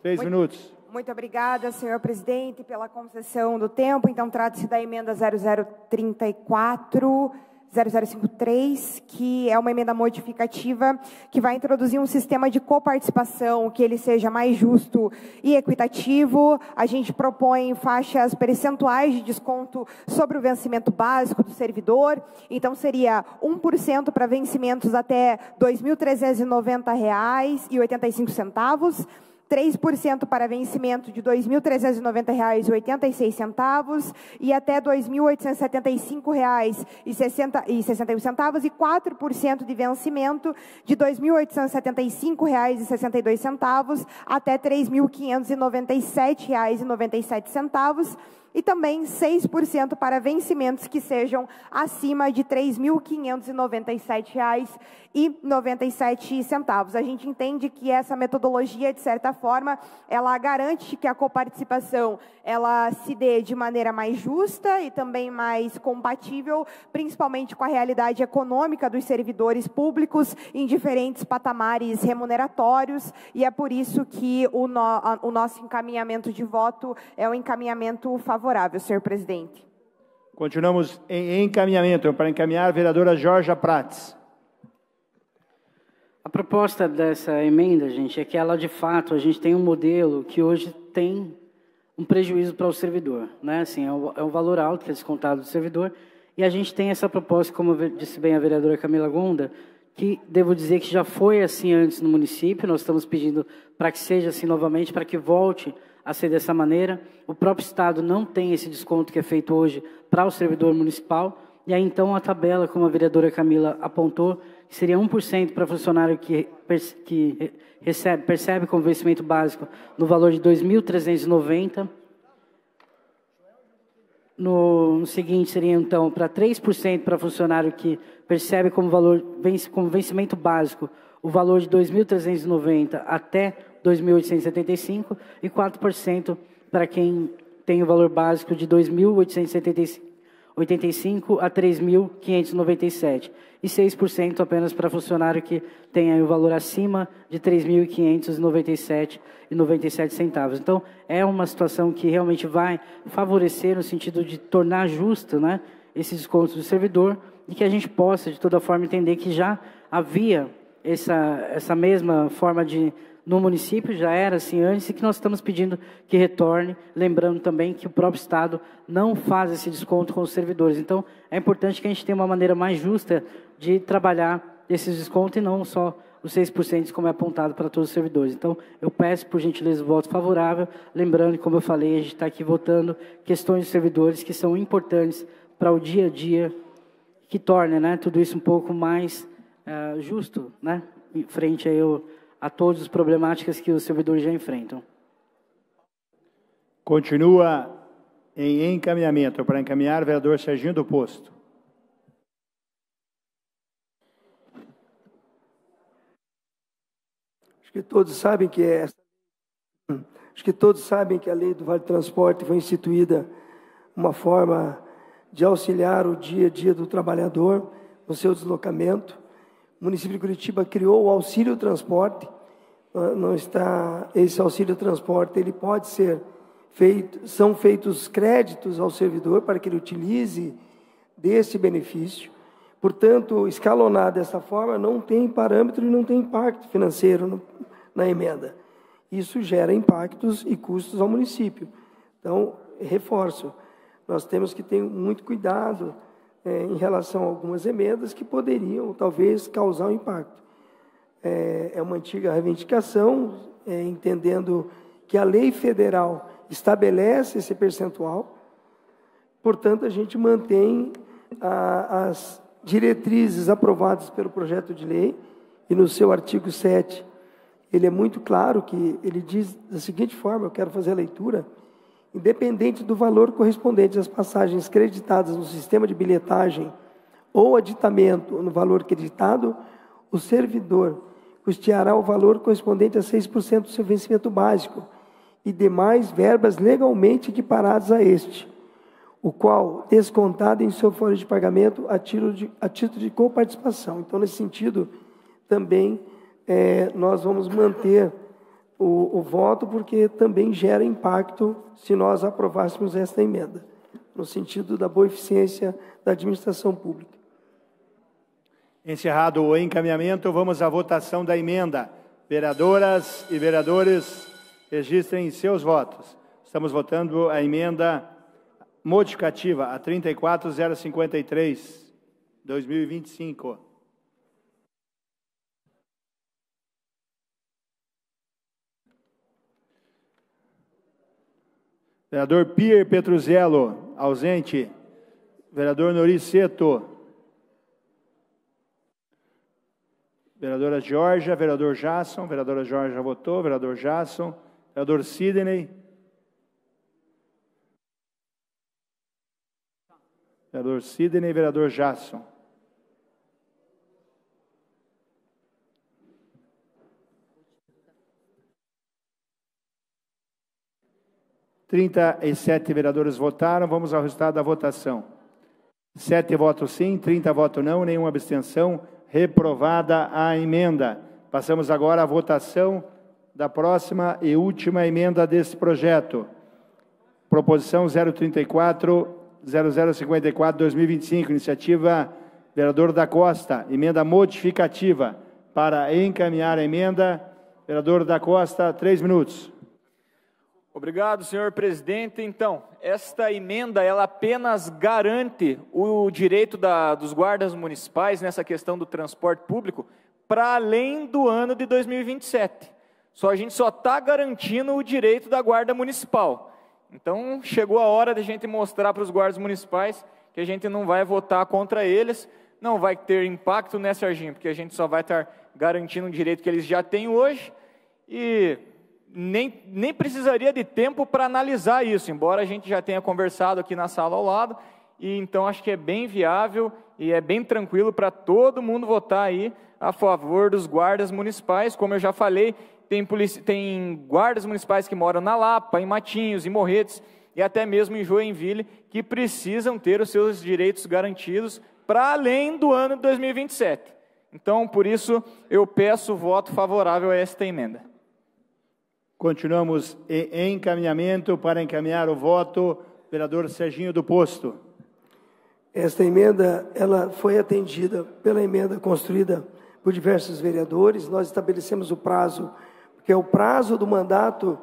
3 minutos. Muito obrigada, senhor presidente, pela concessão do tempo. Então, trata-se da emenda 0053, que é uma emenda modificativa que vai introduzir um sistema de coparticipação que ele seja mais justo e equitativo. A gente propõe faixas percentuais de desconto sobre o vencimento básico do servidor. Então, seria 1% para vencimentos até R$ 2.390,85. 3% para vencimento de R$ 2.390,86 e até R$ 2.875,61 e 4% de vencimento de R$ 2.875,62 até R$ 3.597,97 e também 6% para vencimentos que sejam acima de R$ 3.597,97. A gente entende que essa metodologia, de certa forma, ela garante que a coparticipação ela se dê de maneira mais justa e também mais compatível, principalmente com a realidade econômica dos servidores públicos em diferentes patamares remuneratórios, e é por isso que o nosso encaminhamento de voto é um encaminhamento favorável, senhor presidente. Continuamos em encaminhamento. Para encaminhar, a vereadora Jorge Prates. A proposta dessa emenda, gente, é que ela, de fato, a gente tem um modelo que hoje tem um prejuízo para o servidor, né? Assim, é um valor alto que é descontado do servidor, e a gente tem essa proposta, como disse bem a vereadora Camila Gonda, que devo dizer que já foi assim antes no município. Nós estamos pedindo para que seja assim novamente, para que volte a ser dessa maneira. O próprio Estado não tem esse desconto que é feito hoje para o servidor municipal, e aí então a tabela, como a vereadora Camila apontou, seria 1% para funcionário que percebe como vencimento básico no valor de R$ 2.390. No seguinte, seria então para 3% para funcionário que percebe como vencimento básico o valor de R$ 2.390 até R$ 2.875 e 4% para quem tem o valor básico de R$ 2.885 a R$ 3.597 e 6% apenas para funcionário que tenha o valor acima de R$ 3.597,97. Então, é uma situação que realmente vai favorecer no sentido de tornar justo, né, esses descontos do servidor e que a gente possa, de toda forma, entender que já havia essa mesma forma no município, já era assim antes, e que nós estamos pedindo que retorne, lembrando também que o próprio Estado não faz esse desconto com os servidores. Então, é importante que a gente tenha uma maneira mais justa de trabalhar esses descontos e não só os 6% como é apontado para todos os servidores. Então, eu peço, por gentileza, o voto favorável, lembrando que, como eu falei, a gente está aqui votando questões de servidores que são importantes para o dia a dia, que torna, né, tudo isso um pouco mais justo, né, em frente a todas as problemáticas que os servidores já enfrentam. Continua em encaminhamento. Para encaminhar, vereador Serginho do Posto. Acho que todos sabem que a lei do Vale do Transporte foi instituída uma forma de auxiliar o dia a dia do trabalhador no seu deslocamento. O município de Curitiba criou o auxílio transporte. Esse auxílio transporte, ele pode ser feito, são feitos créditos ao servidor para que ele utilize desse benefício. Portanto, escalonar dessa forma não tem parâmetro e não tem impacto financeiro na emenda. Isso gera impactos e custos ao município. Então, reforço, nós temos que ter muito cuidado em relação a algumas emendas que poderiam, talvez, causar um impacto. É uma antiga reivindicação, entendendo que a lei federal estabelece esse percentual, portanto, a gente mantém as diretrizes aprovadas pelo projeto de lei, e no seu artigo 7, ele é muito claro que ele diz da seguinte forma, eu quero fazer a leitura: independente do valor correspondente às passagens creditadas no sistema de bilhetagem ou aditamento no valor creditado, o servidor custeará o valor correspondente a 6% do seu vencimento básico e demais verbas legalmente equiparadas a este, o qual descontado em seu folha de pagamento a título de coparticipação. Então, nesse sentido, também nós vamos manter o voto, porque também gera impacto se nós aprovássemos esta emenda, no sentido da boa eficiência da administração pública. Encerrado o encaminhamento, vamos à votação da emenda. Vereadoras e vereadores, registrem seus votos. Estamos votando a emenda modificativa a 34053, 2025. Vereador Pierre Petruzzello, ausente. Vereador Noriceto. Vereadora Georgia, vereador Jasson. Vereadora Georgia já votou, vereador Jasson. Vereador Sidney. Vereador Sidney, vereador Jasson. (37 vereadores votaram. Vamos ao resultado da votação. 7 votos sim, 30 votos não, nenhuma abstenção. Reprovada a emenda. Passamos agora à votação da próxima e última emenda deste projeto. Proposição 034-0054-2025, iniciativa vereador da Costa, emenda modificativa. Para encaminhar a emenda, vereador da Costa, 3 minutos. Obrigado, senhor presidente. Então, esta emenda, ela apenas garante o direito dos guardas municipais nessa questão do transporte público para além do ano de 2027. A gente só está garantindo o direito da guarda municipal. Então, chegou a hora de a gente mostrar para os guardas municipais que a gente não vai votar contra eles, não vai ter impacto, né, Serginho? Porque a gente só vai estar garantindo um direito que eles já têm hoje e nem precisaria de tempo para analisar isso, embora a gente já tenha conversado aqui na sala ao lado, e então acho que é bem viável e é bem tranquilo para todo mundo votar aí a favor dos guardas municipais. Como eu já falei, tem guardas municipais que moram na Lapa, em Matinhos, em Morretes e até mesmo em Joinville, que precisam ter os seus direitos garantidos para além do ano de 2027. Então, por isso, eu peço o voto favorável a esta emenda. Continuamos em encaminhamento. Para encaminhar o voto, vereador Serginho do Posto. Esta emenda ela foi atendida pela emenda construída por diversos vereadores. Nós estabelecemos o prazo, que é o prazo do mandato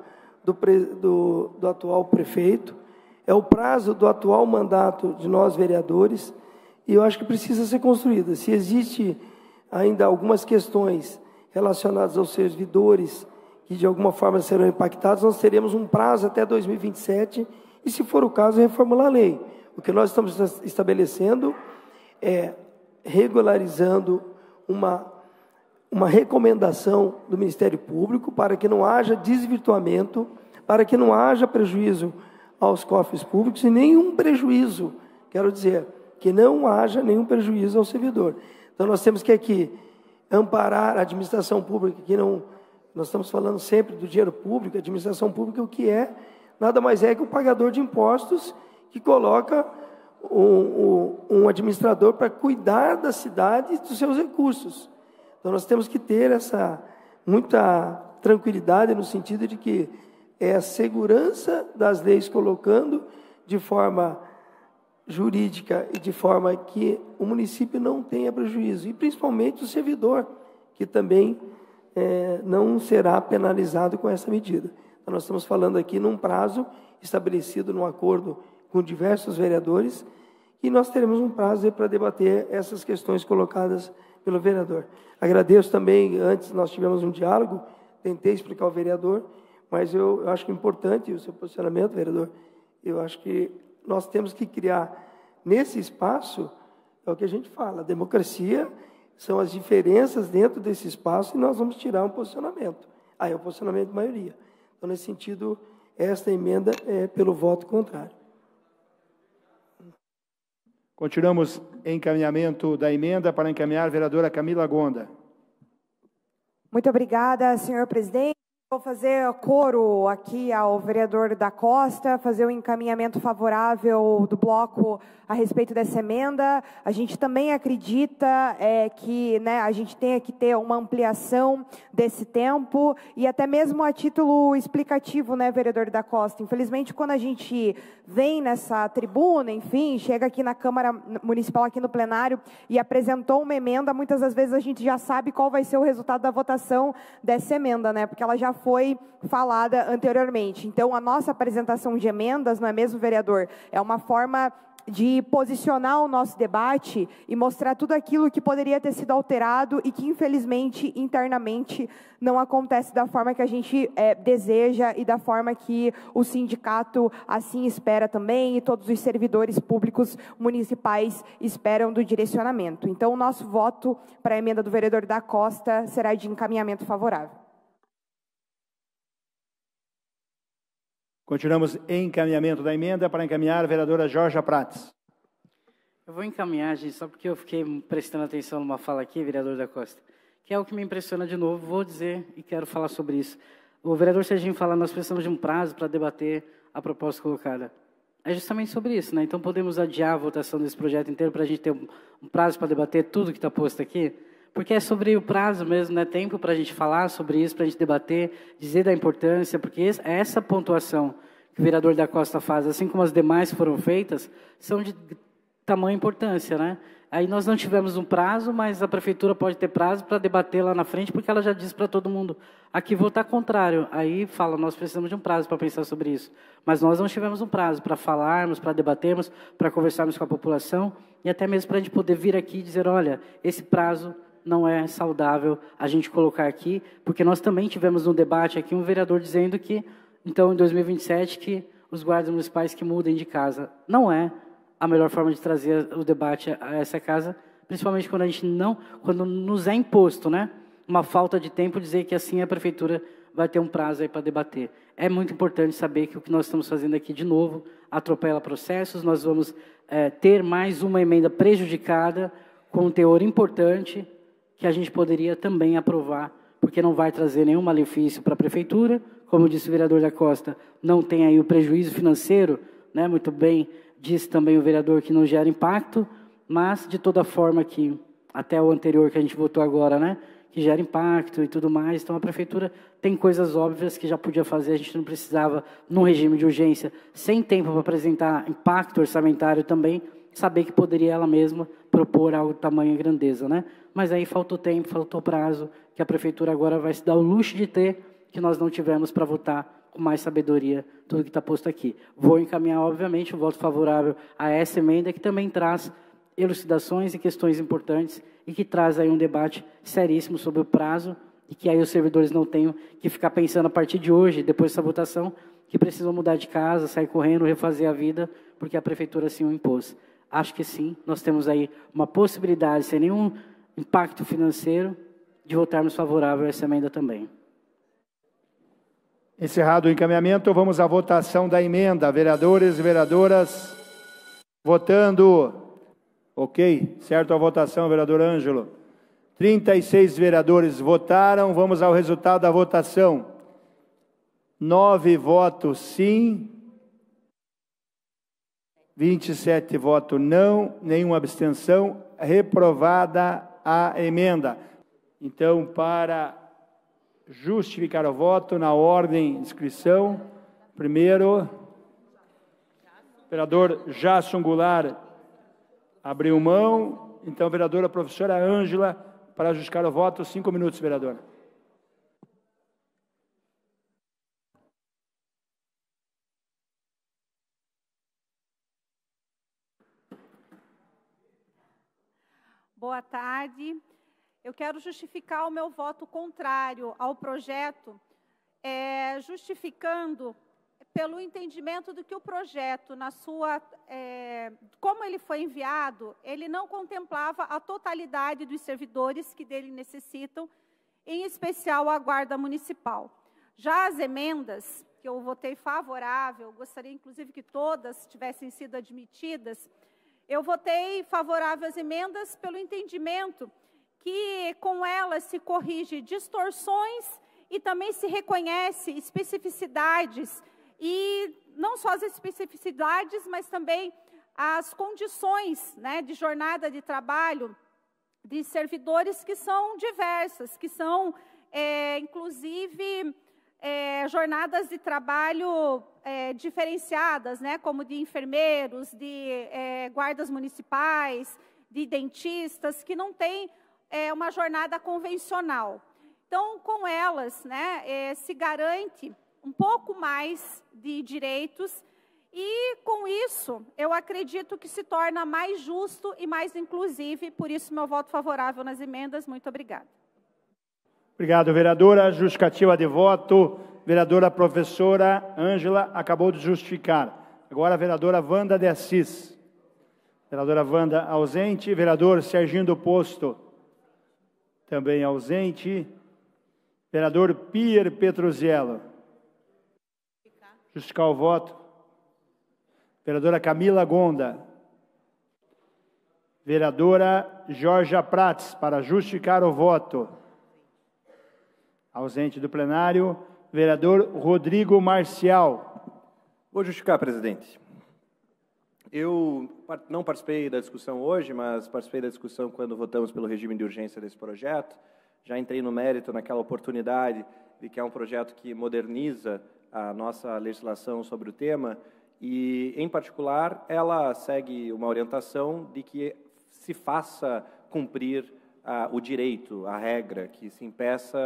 do atual prefeito, é o prazo do atual mandato de nós vereadores, e eu acho que precisa ser construída. Se existe ainda algumas questões relacionadas aos servidores que de alguma forma serão impactados, nós teremos um prazo até 2027, e se for o caso, reformular a lei. O que nós estamos estabelecendo é regularizando uma recomendação do Ministério Público para que não haja desvirtuamento, para que não haja prejuízo aos cofres públicos e nenhum prejuízo, quero dizer, que não haja nenhum prejuízo ao servidor. Então, nós temos que aqui amparar a administração pública, que não, nós estamos falando sempre do dinheiro público, a administração pública, o que é, nada mais é que o pagador de impostos que coloca um administrador para cuidar da cidade e dos seus recursos. Então, nós temos que ter muita tranquilidade no sentido de que é a segurança das leis colocando de forma jurídica e de forma que o município não tenha prejuízo, e principalmente o servidor, que também não será penalizado com essa medida. Então, nós estamos falando aqui num prazo estabelecido num acordo com diversos vereadores, e nós teremos um prazo para debater essas questões colocadas pelo vereador. Agradeço também, antes nós tivemos um diálogo, tentei explicar ao vereador, mas eu acho que é importante o seu posicionamento, vereador. Eu acho que nós temos que criar, nesse espaço, é o que a gente fala, a democracia são as diferenças dentro desse espaço e nós vamos tirar um posicionamento. Aí é o posicionamento de maioria. Então, nesse sentido, esta emenda é pelo voto contrário. Continuamos encaminhamento da emenda para encaminhar a vereadora Camila Gonda. Muito obrigada, senhor presidente. Vou fazer coro aqui ao vereador da Costa, fazer o encaminhamento favorável do bloco a respeito dessa emenda. A gente também acredita que a gente tenha que ter uma ampliação desse tempo e até mesmo a título explicativo, vereador da Costa. Infelizmente, quando a gente vem nessa tribuna, enfim, chega aqui na Câmara Municipal, aqui no plenário, e apresentou uma emenda, muitas das vezes a gente já sabe qual vai ser o resultado da votação dessa emenda, porque ela já foi falada anteriormente. Então, a nossa apresentação de emendas, não é mesmo, vereador? É uma forma de posicionar o nosso debate e mostrar tudo aquilo que poderia ter sido alterado e que, infelizmente, internamente não acontece da forma que a gente deseja e da forma que o sindicato assim espera também e todos os servidores públicos municipais esperam do direcionamento. Então, o nosso voto para a emenda do vereador da Costa será de encaminhamento favorável. Continuamos em encaminhamento da emenda para encaminhar a vereadora Jorja Prates. Eu vou encaminhar, gente, só porque eu fiquei prestando atenção numa fala aqui, vereador da Costa, que é o que me impressiona de novo, vou dizer e quero falar sobre isso. O vereador Serginho fala, nós precisamos de um prazo para debater a proposta colocada. É justamente sobre isso, Então podemos adiar a votação desse projeto inteiro para a gente ter um prazo para debater tudo que está posto aqui? Porque é sobre o prazo mesmo, tempo para a gente falar sobre isso, para a gente debater, dizer da importância, porque essa pontuação que o vereador da Costa faz, assim como as demais que foram feitas, são de tamanha importância, Aí nós não tivemos um prazo, mas a prefeitura pode ter prazo para debater lá na frente, porque ela já disse para todo mundo, aqui votar contrário. Aí fala, nós precisamos de um prazo para pensar sobre isso. Mas nós não tivemos um prazo para falarmos, para debatermos, para conversarmos com a população, e até mesmo para a gente poder vir aqui e dizer, olha, esse prazo não é saudável a gente colocar aqui, porque nós também tivemos no debate aqui um vereador dizendo que, então, em 2027, que os guardas municipais que mudem de casa. Não é a melhor forma de trazer o debate a essa casa, principalmente quando a gente quando nos é imposto, uma falta de tempo, dizer que assim a prefeitura vai ter um prazo aí para debater. É muito importante saber que o que nós estamos fazendo aqui, de novo, atropela processos, nós vamos ter mais uma emenda prejudicada, com um teor importante, que a gente poderia também aprovar, porque não vai trazer nenhum malefício para a prefeitura, como disse o vereador da Costa, não tem aí o prejuízo financeiro, muito bem disse também o vereador que não gera impacto, mas de toda forma que, até o anterior que a gente votou agora, que gera impacto e tudo mais, então a prefeitura tem coisas óbvias que já podia fazer, a gente não precisava, num regime de urgência, sem tempo para apresentar impacto orçamentário também, saber que poderia ela mesma propor algo de tamanha grandeza, né? Mas aí faltou tempo, faltou prazo, que a Prefeitura agora vai se dar o luxo de ter, que nós não tivemos para votar com mais sabedoria tudo que está posto aqui. Vou encaminhar, obviamente, o voto favorável a essa emenda, que também traz elucidações e questões importantes e que traz aí um debate seríssimo sobre o prazo e que aí os servidores não tenham que ficar pensando a partir de hoje, depois dessa votação, que precisam mudar de casa, sair correndo, refazer a vida, porque a Prefeitura assim o impôs. Acho que sim, nós temos aí uma possibilidade, sem nenhum impacto financeiro, de votarmos favorável a essa emenda também. Encerrado o encaminhamento, vamos à votação da emenda. Vereadores e vereadoras, votando. Ok, certo a votação, vereador Ângelo. 36 vereadores votaram, vamos ao resultado da votação. 9 votos sim, 27 votos não, nenhuma abstenção, reprovada a emenda. Então, para justificar o voto, na ordem de inscrição, primeiro, vereador Jason Goulart abriu mão, então, vereadora professora Ângela, para justificar o voto, 5 minutos, vereadora. Boa tarde. Eu quero justificar o meu voto contrário ao projeto, justificando pelo entendimento do que o projeto, como ele foi enviado, ele não contemplava a totalidade dos servidores que dele necessitam, em especial a Guarda Municipal. Já as emendas, que eu votei favorável, gostaria inclusive que todas tivessem sido admitidas, eu votei favorável às emendas pelo entendimento que com elas se corrige distorções e também se reconhece especificidades, e não só as especificidades, mas também as condições, né, de jornada de trabalho de servidores que são diversas, que são, inclusive, jornadas de trabalho diferenciadas, né, como de enfermeiros, de guardas municipais, de dentistas, que não têm uma jornada convencional. Então, com elas, né, se garante um pouco mais de direitos e, com isso, eu acredito que se torna mais justo e mais inclusivo. Por isso, meu voto favorável nas emendas. Muito obrigada. Obrigado, vereadora. Justificativa de voto. Vereadora professora Ângela acabou de justificar. Agora, a vereadora Wanda de Assis. Vereadora Wanda ausente. Vereador Serginho do Posto também ausente. Vereador Pierre Petroziello. Justificar o voto. Vereadora Camila Gonda. Vereadora Jorja Prats, para justificar o voto. Ausente do plenário. Vereador Rodrigo Marcial. Vou justificar, presidente. Eu não participei da discussão hoje, mas participei da discussão quando votamos pelo regime de urgência desse projeto. Já entrei no mérito naquela oportunidade de que é um projeto que moderniza a nossa legislação sobre o tema e, em particular, ela segue uma orientação de que se faça cumprir o direito, a regra, que se impeça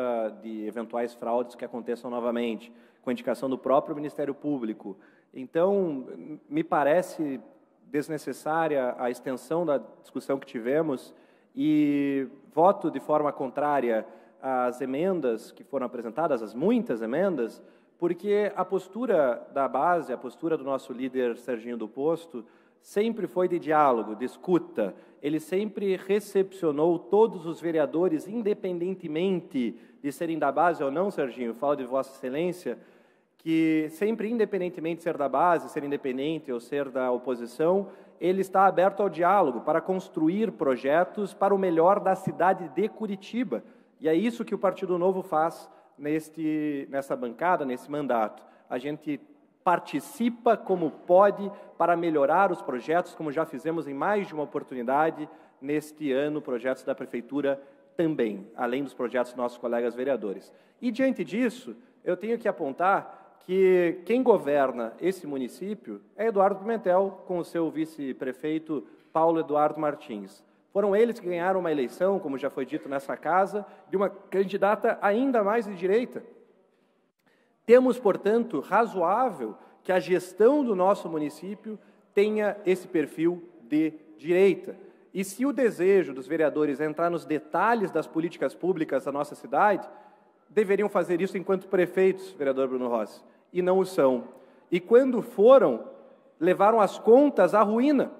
de eventuais fraudes que aconteçam novamente, com indicação do próprio Ministério Público. Então, me parece desnecessária a extensão da discussão que tivemos e voto de forma contrária às emendas que foram apresentadas, as muitas emendas, porque a postura da base, a postura do nosso líder Serginho do Posto, sempre foi de diálogo, de escuta. Ele sempre recepcionou todos os vereadores, independentemente de serem da base ou não, Serginho, falo de Vossa Excelência, que sempre, independentemente de ser da base, ser independente ou ser da oposição, ele está aberto ao diálogo para construir projetos para o melhor da cidade de Curitiba. E é isso que o Partido Novo faz nessa bancada, nesse mandato. A gente participa como pode para melhorar os projetos, como já fizemos em mais de uma oportunidade neste ano, projetos da Prefeitura também, além dos projetos dos nossos colegas vereadores. E, diante disso, eu tenho que apontar que quem governa esse município é Eduardo Pimentel, com o seu vice-prefeito Paulo Eduardo Martins. Foram eles que ganharam uma eleição, como já foi dito nessa casa, de uma candidata ainda mais de direita. Temos, portanto, razoável que a gestão do nosso município tenha esse perfil de direita. E se o desejo dos vereadores é entrar nos detalhes das políticas públicas da nossa cidade, deveriam fazer isso enquanto prefeitos, vereador Bruno Rossi, e não o são. E quando foram, levaram as contas à ruína.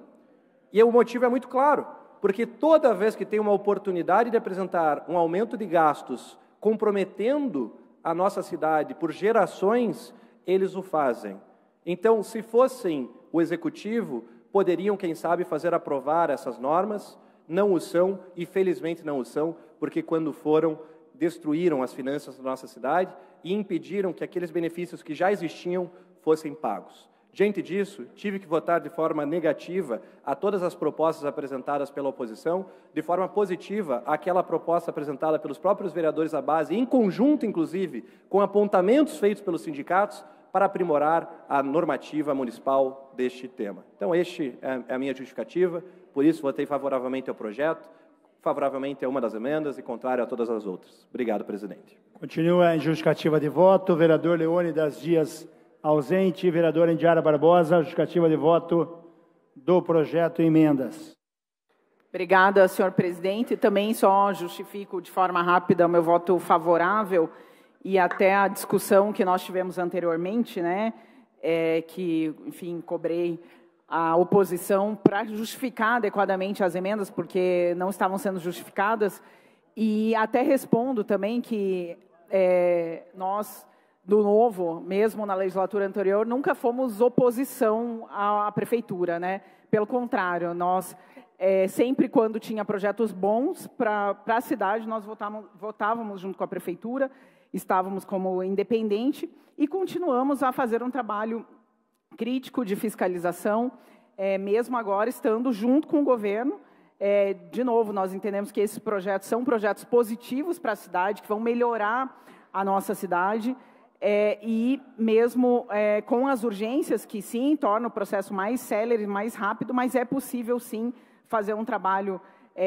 E o motivo é muito claro, porque toda vez que tem uma oportunidade de apresentar um aumento de gastos comprometendo a nossa cidade por gerações, eles o fazem. Então, se fossem o executivo, poderiam, quem sabe, fazer aprovar essas normas, não o são, e felizmente não o são, porque quando foram, destruíram as finanças da nossa cidade e impediram que aqueles benefícios que já existiam fossem pagos. Diante disso, tive que votar de forma negativa a todas as propostas apresentadas pela oposição, de forma positiva àquela proposta apresentada pelos próprios vereadores da base, em conjunto, inclusive, com apontamentos feitos pelos sindicatos, para aprimorar a normativa municipal deste tema. Então, este é a minha justificativa, por isso votei favoravelmente ao projeto, favoravelmente a uma das emendas e contrário a todas as outras. Obrigado, presidente. Continua em justificativa de voto, vereador Leônidas Dias ausente, vereadora Indiara Barbosa, justificativa de voto do projeto emendas. Obrigada, senhor presidente. Também só justifico de forma rápida o meu voto favorável e até a discussão que nós tivemos anteriormente, né, que, enfim, cobrei a oposição para justificar adequadamente as emendas, porque não estavam sendo justificadas, e até respondo também que nós, do Novo, mesmo na legislatura anterior, nunca fomos oposição à prefeitura, né? Pelo contrário, nós sempre quando tinha projetos bons para a cidade, nós votávamos junto com a prefeitura, estávamos como independente e continuamos a fazer um trabalho crítico de fiscalização, mesmo agora estando junto com o governo. De novo, nós entendemos que esses projetos são projetos positivos para a cidade, que vão melhorar a nossa cidade, e mesmo com as urgências, que sim, torna o processo mais célere, mais rápido, mas é possível sim fazer um trabalho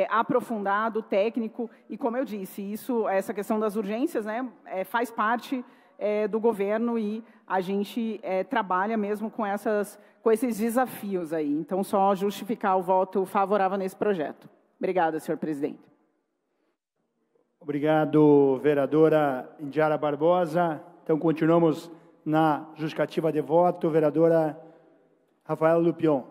aprofundado, técnico, e como eu disse, essa questão das urgências, né, faz parte do governo e a gente trabalha mesmo com esses desafios aí. Então, só justificar o voto favorável nesse projeto. Obrigada, senhor presidente. Obrigado, vereadora Indiara Barbosa. Então, continuamos na justificativa de voto. Vereadora Rafaela Lupion.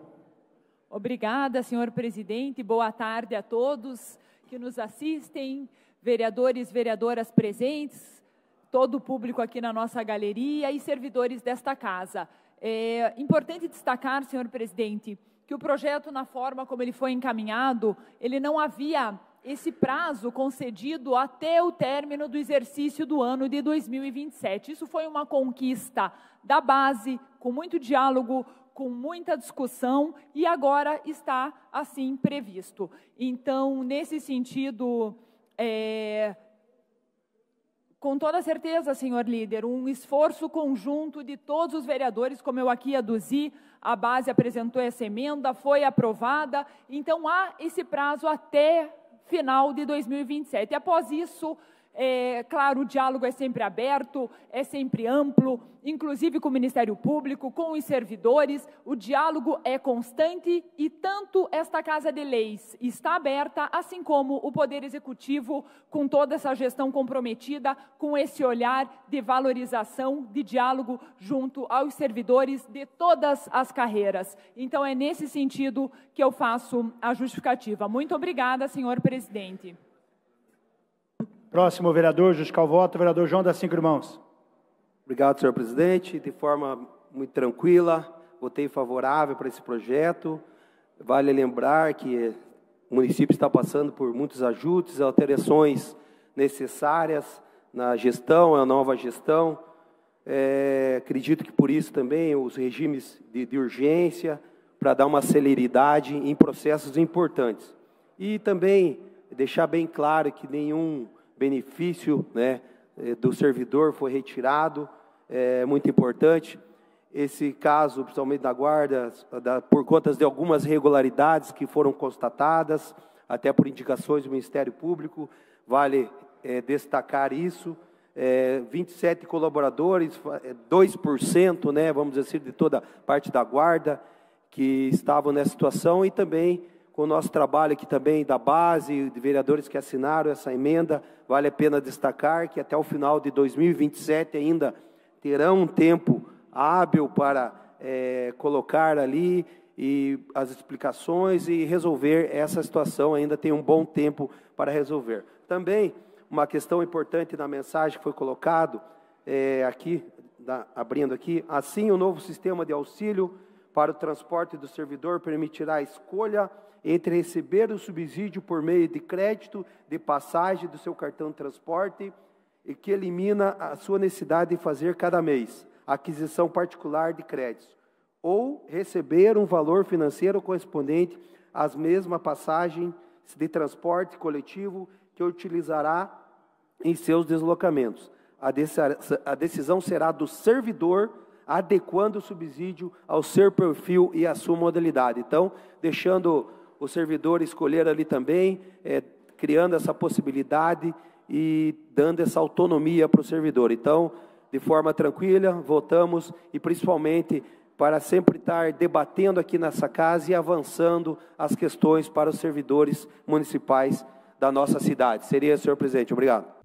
Obrigada, senhor presidente. Boa tarde a todos que nos assistem, vereadores, vereadoras presentes, todo o público aqui na nossa galeria e servidores desta casa. É importante destacar, senhor presidente, que o projeto, na forma como ele foi encaminhado, ele não havia esse prazo concedido até o término do exercício do ano de 2027. Isso foi uma conquista da base, com muito diálogo, com muita discussão, e agora está assim previsto. Então, nesse sentido, com toda certeza, senhor líder, um esforço conjunto de todos os vereadores, como eu aqui aduzi, a base apresentou essa emenda, foi aprovada, então há esse prazo até final de 2027. E após isso, claro, o diálogo é sempre aberto, é sempre amplo, inclusive com o Ministério Público, com os servidores, o diálogo é constante e tanto esta Casa de Leis está aberta, assim como o Poder Executivo, com toda essa gestão comprometida, com esse olhar de valorização, de diálogo junto aos servidores de todas as carreiras. Então, é nesse sentido que eu faço a justificativa. Muito obrigada, senhor presidente. Próximo vereador, justificar o voto, vereador João das Cinco Irmãos. Obrigado, senhor presidente. De forma muito tranquila, votei favorável para esse projeto. Vale lembrar que o município está passando por muitos ajustes, alterações necessárias na gestão, a nova gestão. Acredito que por isso também os regimes de urgência, para dar uma celeridade em processos importantes. E também deixar bem claro que nenhum benefício, né, do servidor foi retirado, é muito importante. esse caso, principalmente da Guarda, por conta de algumas irregularidades que foram constatadas, até por indicações do Ministério Público, vale destacar isso. 27 colaboradores, 2%, né, vamos dizer assim, de toda parte da Guarda, que estavam nessa situação, e também com o nosso trabalho aqui também da base, de vereadores que assinaram essa emenda, vale a pena destacar que até o final de 2027 ainda terão um tempo hábil para colocar ali e as explicações e resolver essa situação, ainda tem um bom tempo para resolver. Também, uma questão importante na mensagem que foi colocado, aqui, abrindo aqui, assim o novo sistema de auxílio para o transporte do servidor permitirá a escolha entre receber o subsídio por meio de crédito de passagem do seu cartão de transporte e que elimina a sua necessidade de fazer cada mês aquisição particular de créditos, ou receber um valor financeiro correspondente às mesmas passagens de transporte coletivo que utilizará em seus deslocamentos. A decisão será do servidor, adequando o subsídio ao seu perfil e à sua modalidade. Então, deixando o servidor escolher ali também, criando essa possibilidade e dando essa autonomia para o servidor. Então, de forma tranquila, votamos, e principalmente para sempre estar debatendo aqui nessa casa e avançando as questões para os servidores municipais da nossa cidade. Seria, senhor presidente. Obrigado.